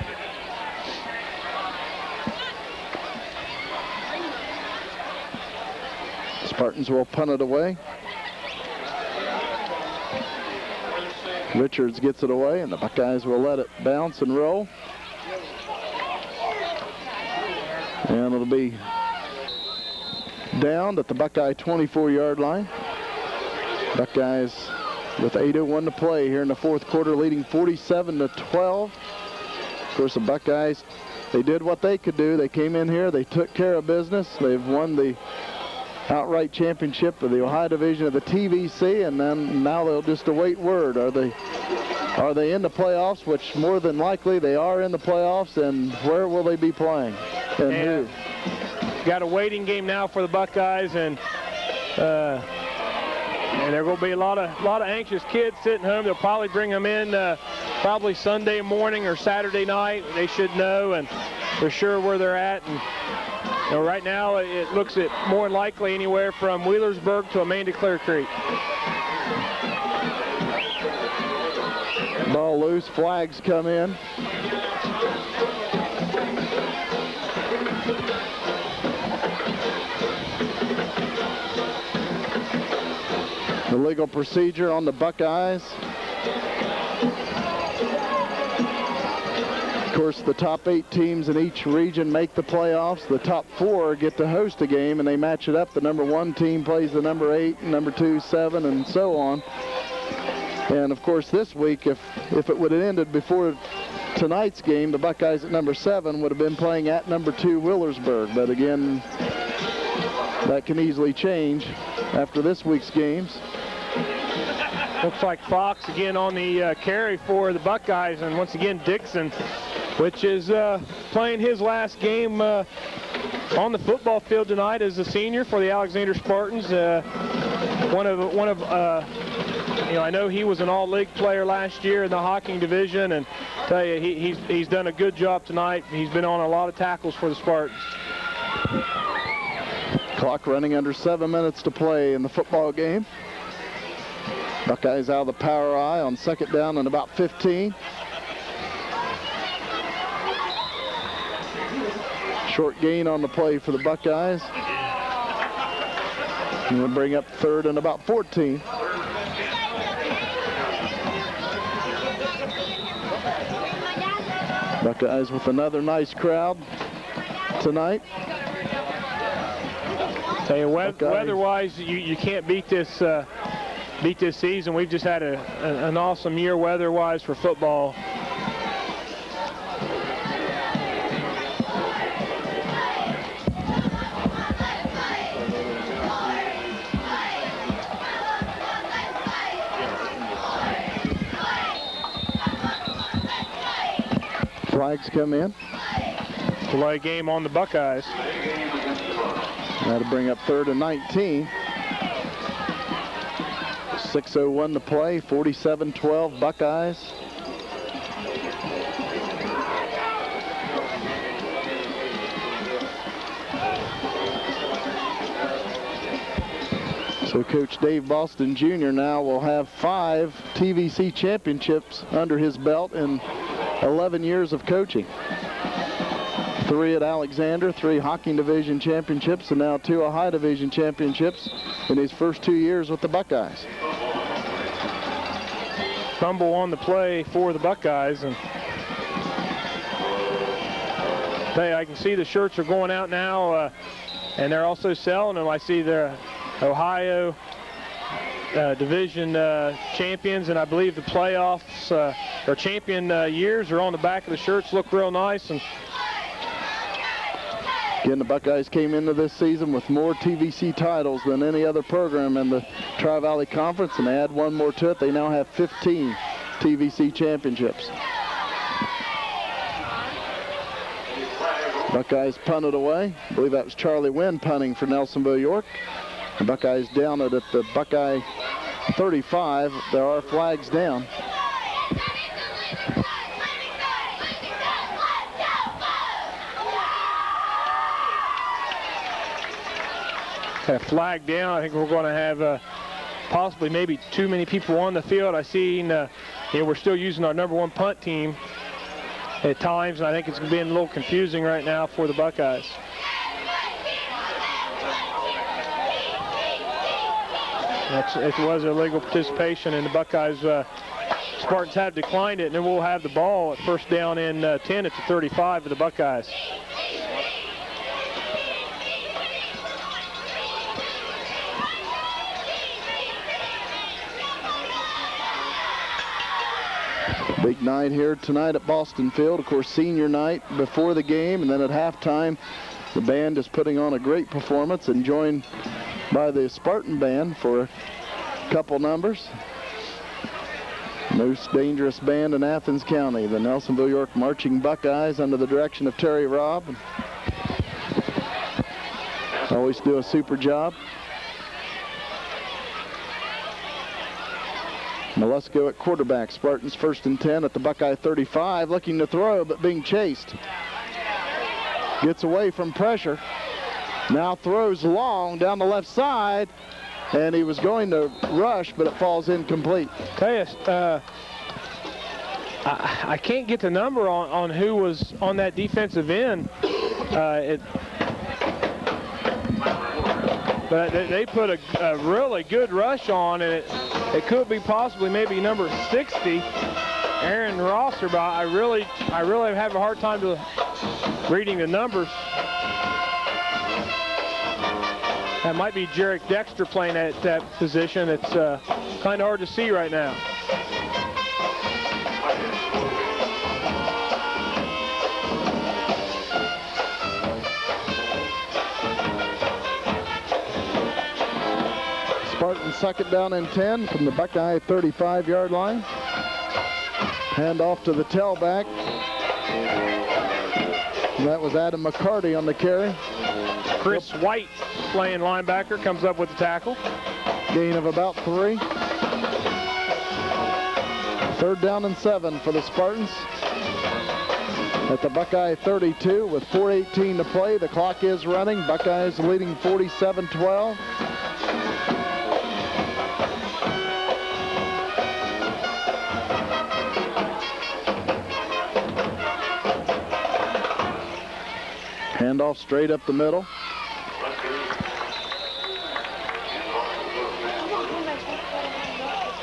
Spartans will punt it away. Richards gets it away, and the Buckeyes will let it bounce and roll. And it'll be down at the Buckeye 24-yard line. Buckeyes with 8:01 to play here in the fourth quarter, leading 47-12. Of course, the Buckeyes, they did what they could do. They came in here, they took care of business. They've won the outright championship of the Ohio division of the TVC, and then now they'll just await word. Are they in the playoffs, which more than likely they are in the playoffs, and where will they be playing, and who? Got a waiting game now for the Buckeyes, and there are going to be a lot of anxious kids sitting home. They'll probably bring them in probably Sunday morning or Saturday night. They should know, and they're sure where they're at. And right now, it looks at more likely anywhere from Wheelersburg to Amanda Clear Creek. Ball loose, flags come in. Illegal procedure on the Buckeyes. course, the top 8 teams in each region make the playoffs. The top 4 get to host a game, and they match it up. The number 1 team plays the number 8, number 2, 7, and so on. And, of course, this week, if it would have ended before tonight's game, the Buckeyes at number 7 would have been playing at number 2, Willersburg. But, again, that can easily change after this week's games. Looks like Fox again on the carry for the Buckeyes, and once again Dixon, which is playing his last game on the football field tonight as a senior for the Alexander Spartans. I know he was an all-league player last year in the Hocking division, and I tell you, he's done a good job tonight. He's been on a lot of tackles for the Spartans. Clock running under 7 minutes to play in the football game. Buckeyes out of the power I on 2nd down and about 15. Short gain on the play for the Buckeyes. And we'll bring up 3rd and about 14. Buckeyes with another nice crowd tonight. Tell you, weather-wise, you can't beat this season. We've just had an awesome year weather-wise for football. Flags come in. Delay game on the Buckeyes. That'll bring up 3rd and 19. 6:01 to play, 47-12 Buckeyes. So Coach Dave Boston Jr. now will have 5 TVC championships under his belt in 11 years of coaching. 3 at Alexander, 3 Hocking Division championships, and now 2 Ohio Division championships in his first 2 years with the Buckeyes. Fumble on the play for the Buckeyes, and hey, I can see the shirts are going out now, and they're also selling them. I see the Ohio Division champions, and I believe the playoffs or champion years are on the back of the shirts. Look real nice. And again, the Buckeyes came into this season with more TVC titles than any other program in the Tri-Valley Conference, and they add one more to it. They now have 15 TVC championships. Buckeyes punted away. I believe that was Charlie Wynn punting for Nelsonville York. The Buckeyes down it at the Buckeye 35. There are flags down. A flag down. I think we're going to have possibly maybe too many people on the field. I seen we're still using our number 1 punt team at times, and I think it's being a little confusing right now for the Buckeyes. It was illegal participation, and the Buckeyes, Spartans have declined it, and then we'll have the ball at 1st down and 10 at the 35 of the Buckeyes. Big night here tonight at Boston Field. Of course, senior night before the game, and then at halftime, the band is putting on a great performance and joined by the Spartan band for a couple numbers. Most dangerous band in Athens County, the Nelsonville York Marching Buckeyes, under the direction of Terry Robb. Always do a super job. Molesko at quarterback. Spartans 1st and 10 at the Buckeye 35, looking to throw, but being chased. Gets away from pressure. Now throws long down the left side, and he was going to rush, but it falls incomplete. Tell you, I can't get the number on who was on that defensive end. But they put a really good rush on, and it could be possibly maybe number 60. Aaron Rosser, but I really have a hard time reading the numbers. That might be Jarek Dexter playing at that position. It's kind of hard to see right now. Spartans second down and 10 from the Buckeye 35-yard line. Hand off to the tailback. That was Adam McCarty on the carry. Chris White, playing linebacker, comes up with the tackle. Gain of about 3. Third down and 7 for the Spartans. At the Buckeye 32 with 4:18 to play. The clock is running. Buckeyes leading 47-12. Handoff straight up the middle.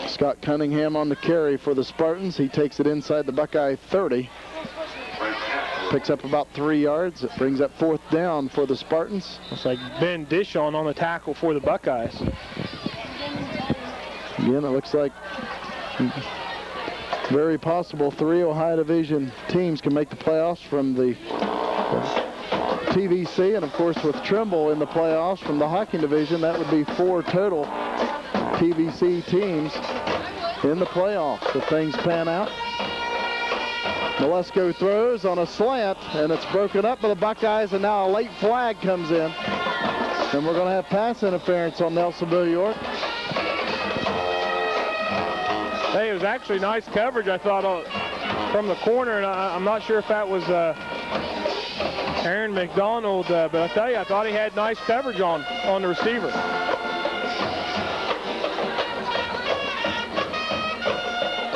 Scott Cunningham on the carry for the Spartans. He takes it inside the Buckeye 30. Picks up about 3 yards. It brings up fourth down for the Spartans. Looks like Ben Dishon on the tackle for the Buckeyes. Again, it looks like very possible 3 Ohio Division teams can make the playoffs from the TVC, and of course with Trimble in the playoffs from the Hocking Division, that would be 4 total TVC teams in the playoffs if things pan out. Malesko throws on a slant, and it's broken up by the Buckeyes, and now a late flag comes in. And we're going to have pass interference on Nelsonville York. Hey, it was actually nice coverage, I thought, from the corner, and I'm not sure if that was Aaron McDonald, but I tell you, I thought he had nice coverage on the receiver.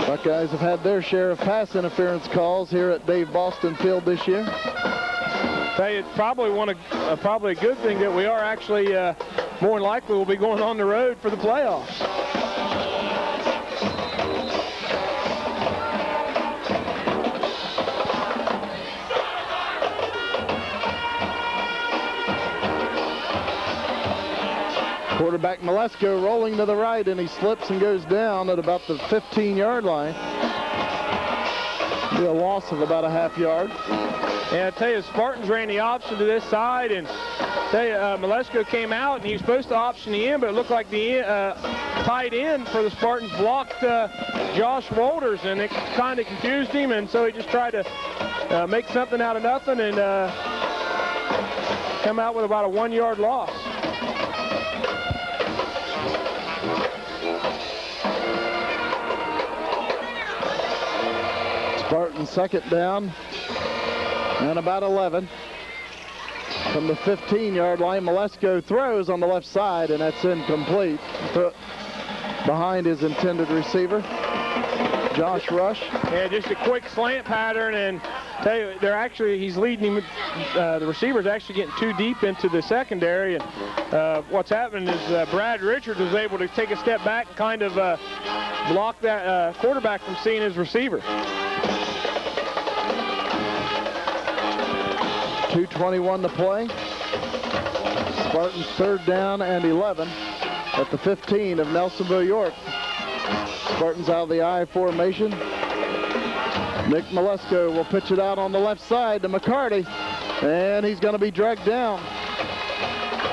Buckeyes have had their share of pass interference calls here at Dave Boston Field this year. Tell you, it's probably probably a good thing that we are actually more than likely will be going on the road for the playoffs. Quarterback Malesko rolling to the right, and he slips and goes down at about the 15-yard line. Be a loss of about a half yard. And I tell you, Spartans ran the option to this side, and I tell you, Malesko came out, and he was supposed to option the end, but it looked like the tight end for the Spartans blocked Josh Walters, and it kind of confused him, and so he just tried to make something out of nothing and come out with about a 1-yard loss. Spartans second down and about 11. From the 15-yard line, Malesko throws on the left side, and that's incomplete. Behind his intended receiver, Josh Rush. Yeah, just a quick slant pattern, and tell you, he's leading him. The receiver's actually getting too deep into the secondary, and what's happening is Brad Richards was able to take a step back and kind of block that quarterback from seeing his receiver. 2:21 to play. Spartans third down and 11 at the 15 of Nelsonville York. Spartans out of the I formation. Nick Malesko will pitch it out on the left side to McCarty, and he's going to be dragged down.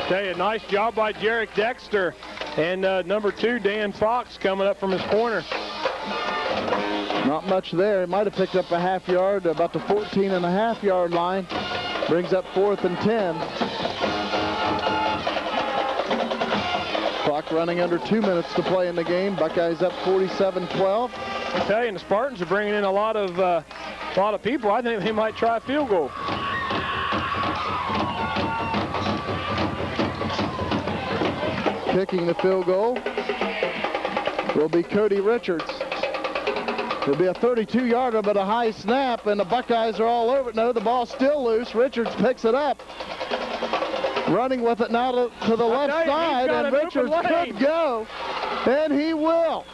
Tell you, nice job by Jarek Dexter, and number 2, Dan Fox, coming up from his corner. Not much there. He might have picked up a half yard, about the 14.5-yard line. Brings up 4th and 10. Clock running under 2 minutes to play in the game. Buckeyes up 47-12. I tell you, and the Spartans are bringing in a lot of people. I think they might try a field goal. Kicking the field goal will be Cody Richards. It'll be a 32-yarder, but a high snap, and the Buckeyes are all over it. No, the ball's still loose. Richards picks it up. Running with it now to the left side, and Richards could go, and he will.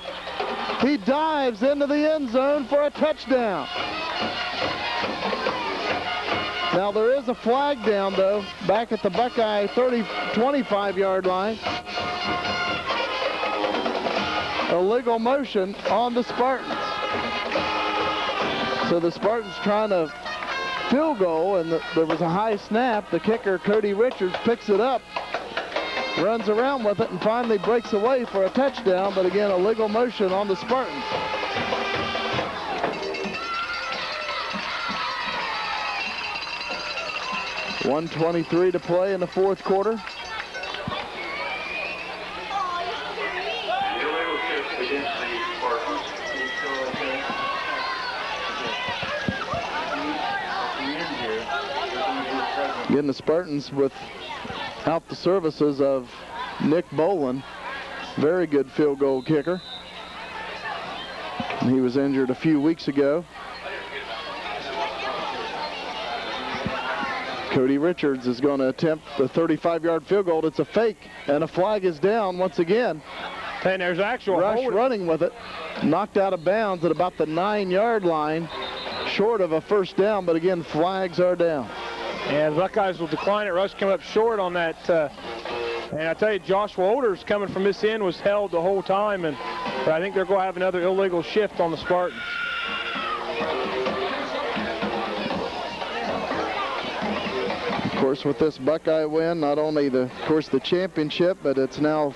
He dives into the end zone for a touchdown. Now there is a flag down, though, back at the Buckeye 25-yard line. Illegal motion on the Spartans. So the Spartans trying to field goal, and there was a high snap. The kicker, Cody Richards, picks it up, runs around with it, and finally breaks away for a touchdown. But again, illegal motion on the Spartans. .123 to play in the fourth quarter. Again, the Spartans without the services of Nick Bolin, very good field goal kicker. He was injured a few weeks ago. Cody Richards is going to attempt the 35-yard field goal. It's a fake, and a flag is down once again. And there's actual Rush running with it, knocked out of bounds at about the 9-yard line, short of a first down, but again, flags are down. And the Buckeyes will decline it. Rush came up short on that. And I tell you, Joshua Olders coming from this end was held the whole time, but I think they're going to have another illegal shift on the Spartans. Of course, with this Buckeye win, not only the championship, but it's now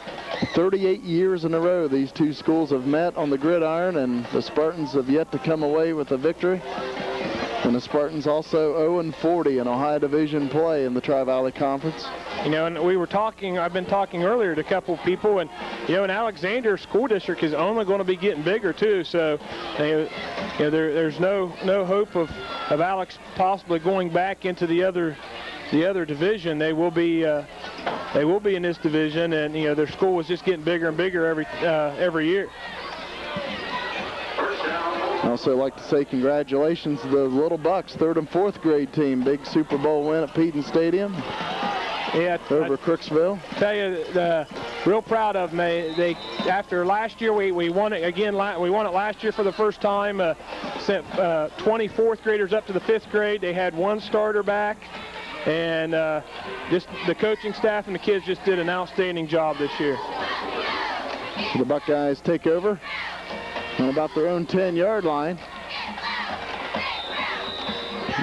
38 years in a row these two schools have met on the gridiron, and the Spartans have yet to come away with a victory. And the Spartans also 0-40 in Ohio Division play in the Tri-Valley Conference. You know, and I've been talking earlier to a couple of people, and, you know, an Alexander school district is only going to be getting bigger, too. So, you know, there's no hope of Alex possibly going back into the other division. They will be in this division, and, you know, their school is just getting bigger and bigger every year. I'd also like to say congratulations to the Little Bucks 3rd and 4th grade team. Big Super Bowl win at Peden Stadium. Yeah, over Crooksville. Tell you, real proud of them. They after last year we won it again. We won it last year for the first time. Sent 24th graders up to the 5th grade. They had one starter back, and just the coaching staff and the kids just did an outstanding job this year. The Buckeyes take over on about their own 10-yard line.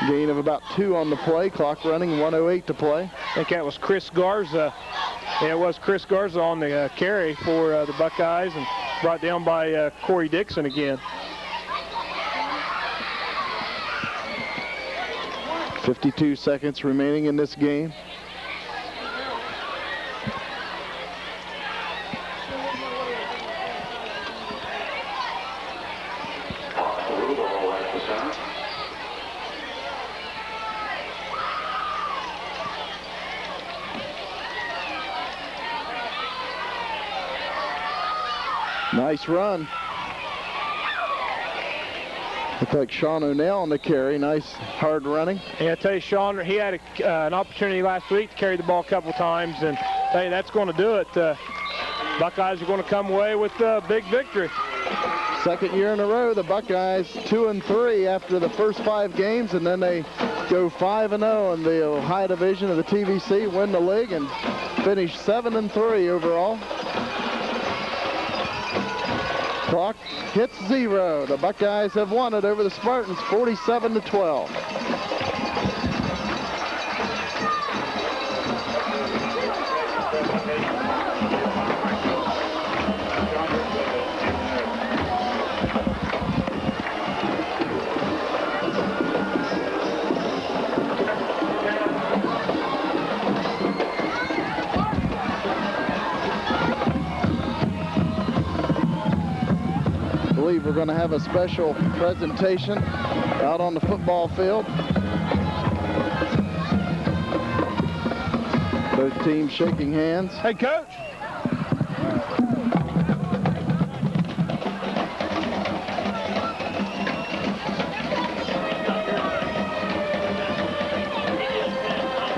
Gain of about 2 on the play. Clock running, 1:08 to play. I think that was Chris Garza. Yeah, it was Chris Garza on the carry for the Buckeyes, and brought down by Corey Dixon again. 52 seconds remaining in this game. Nice run. Looked like Sean O'Neill on the carry. Nice hard running. Yeah, I tell you, Sean, he had an opportunity last week to carry the ball a couple times, and I tell you, that's going to do it. Buckeyes are going to come away with a big victory. Second year in a row, the Buckeyes 2-3 after the first 5 games, and then they go 5-0 in the Ohio Division of the TVC, win the league, and finish 7-3 overall. Clock hits 0. The Buckeyes have won it over the Spartans, 47-12. We're going to have a special presentation out on the football field. Both teams shaking hands. Hey, Coach.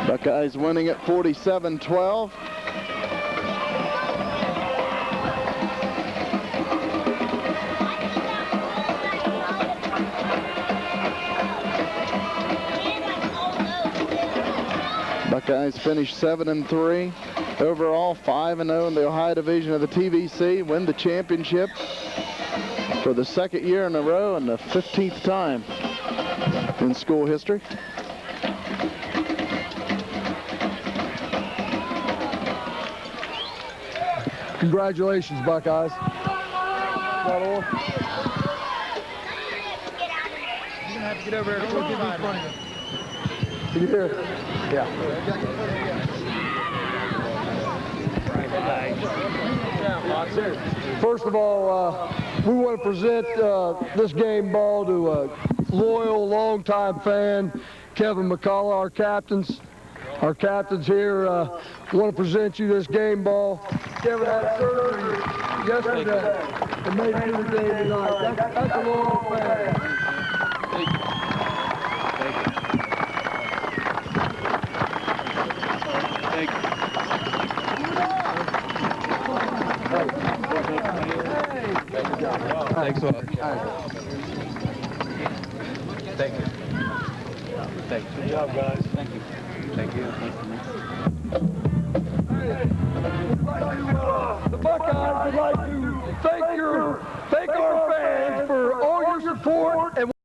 Buckeyes winning at 47-12. Buckeyes finish 7-3. Overall, 5-0 in the Ohio Division of the TVC. Win the championship for the second year in a row and the 15th time in school history. Congratulations, Buckeyes. You're going to have to get over there to get in front of you. Can you hear it? Yeah. First of all, we want to present this game ball to a loyal, longtime fan, Kevin McCullough, our captains. Our captains here want to present you this game ball. Kevin had surgery yesterday and made it to the game tonight. That's a loyal fan. Thanks a lot. Thank you. Thank you. Good job, guys. Thank you. Thank you. The Buckeyes would like to thank our fans for all your support and